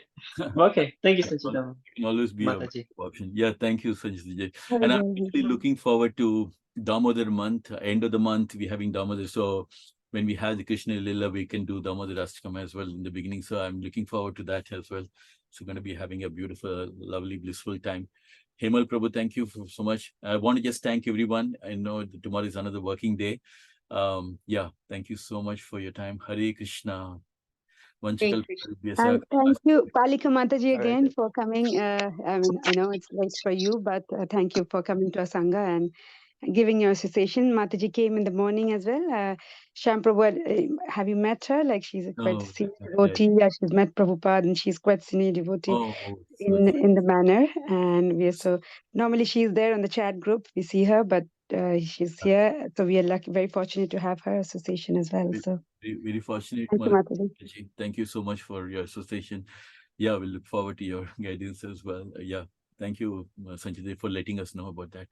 Okay, thank you, Sanchit. Can always be an option. Yeah, thank you, Sanchit. And I'm really looking forward to Damodar month. End of the month, we're having Damodar. So when we have the Krishna Lila, we can do Damodar Ashtakam as well in the beginning. So I'm looking forward to that as well. So going to be having a beautiful, lovely, blissful time. Hemal Prabhu, thank you so much. I want to just thank everyone. I know tomorrow is another working day. Yeah, thank you so much for your time. Hare Krishna. And thank you, Palika Mataji, again for coming. I mean, I know it's late for you, but thank you for coming to our Sangha and giving your association. Mataji came in the morning as well. Sham Prabhu, have you met her? Like she's a quite No, senior not yet. devotee. Yeah, she's met Prabhupada and she's quite senior devotee Oh, so it's in the manor. And we are so normally she's there on the chat group. We see her, but she's here. So we are lucky, very fortunate to have her association as well. So very fortunate, thank you, Mataji. Mataji. Thank you so much for your association. Yeah, we look forward to your guidance as well. Yeah, thank you, Sanjay, for letting us know about that.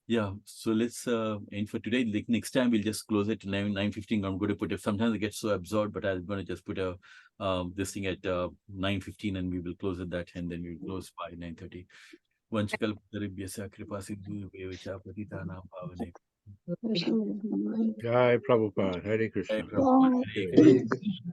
Yeah, so let's end for today. Like next time we'll just close it to 9:15. I'm going to put it. Sometimes I get so absorbed, but I'm going to just put a this thing at 9:15, and we will close at that, and then we'll close by 9:30. Vanchakal Daribhyasya Kripa Sindhu Vevacha Patitanam Pavane. Jai Prabhupada. Hare Jai Krishna. Prabhupada, Hare Hare Krishna. Krishna.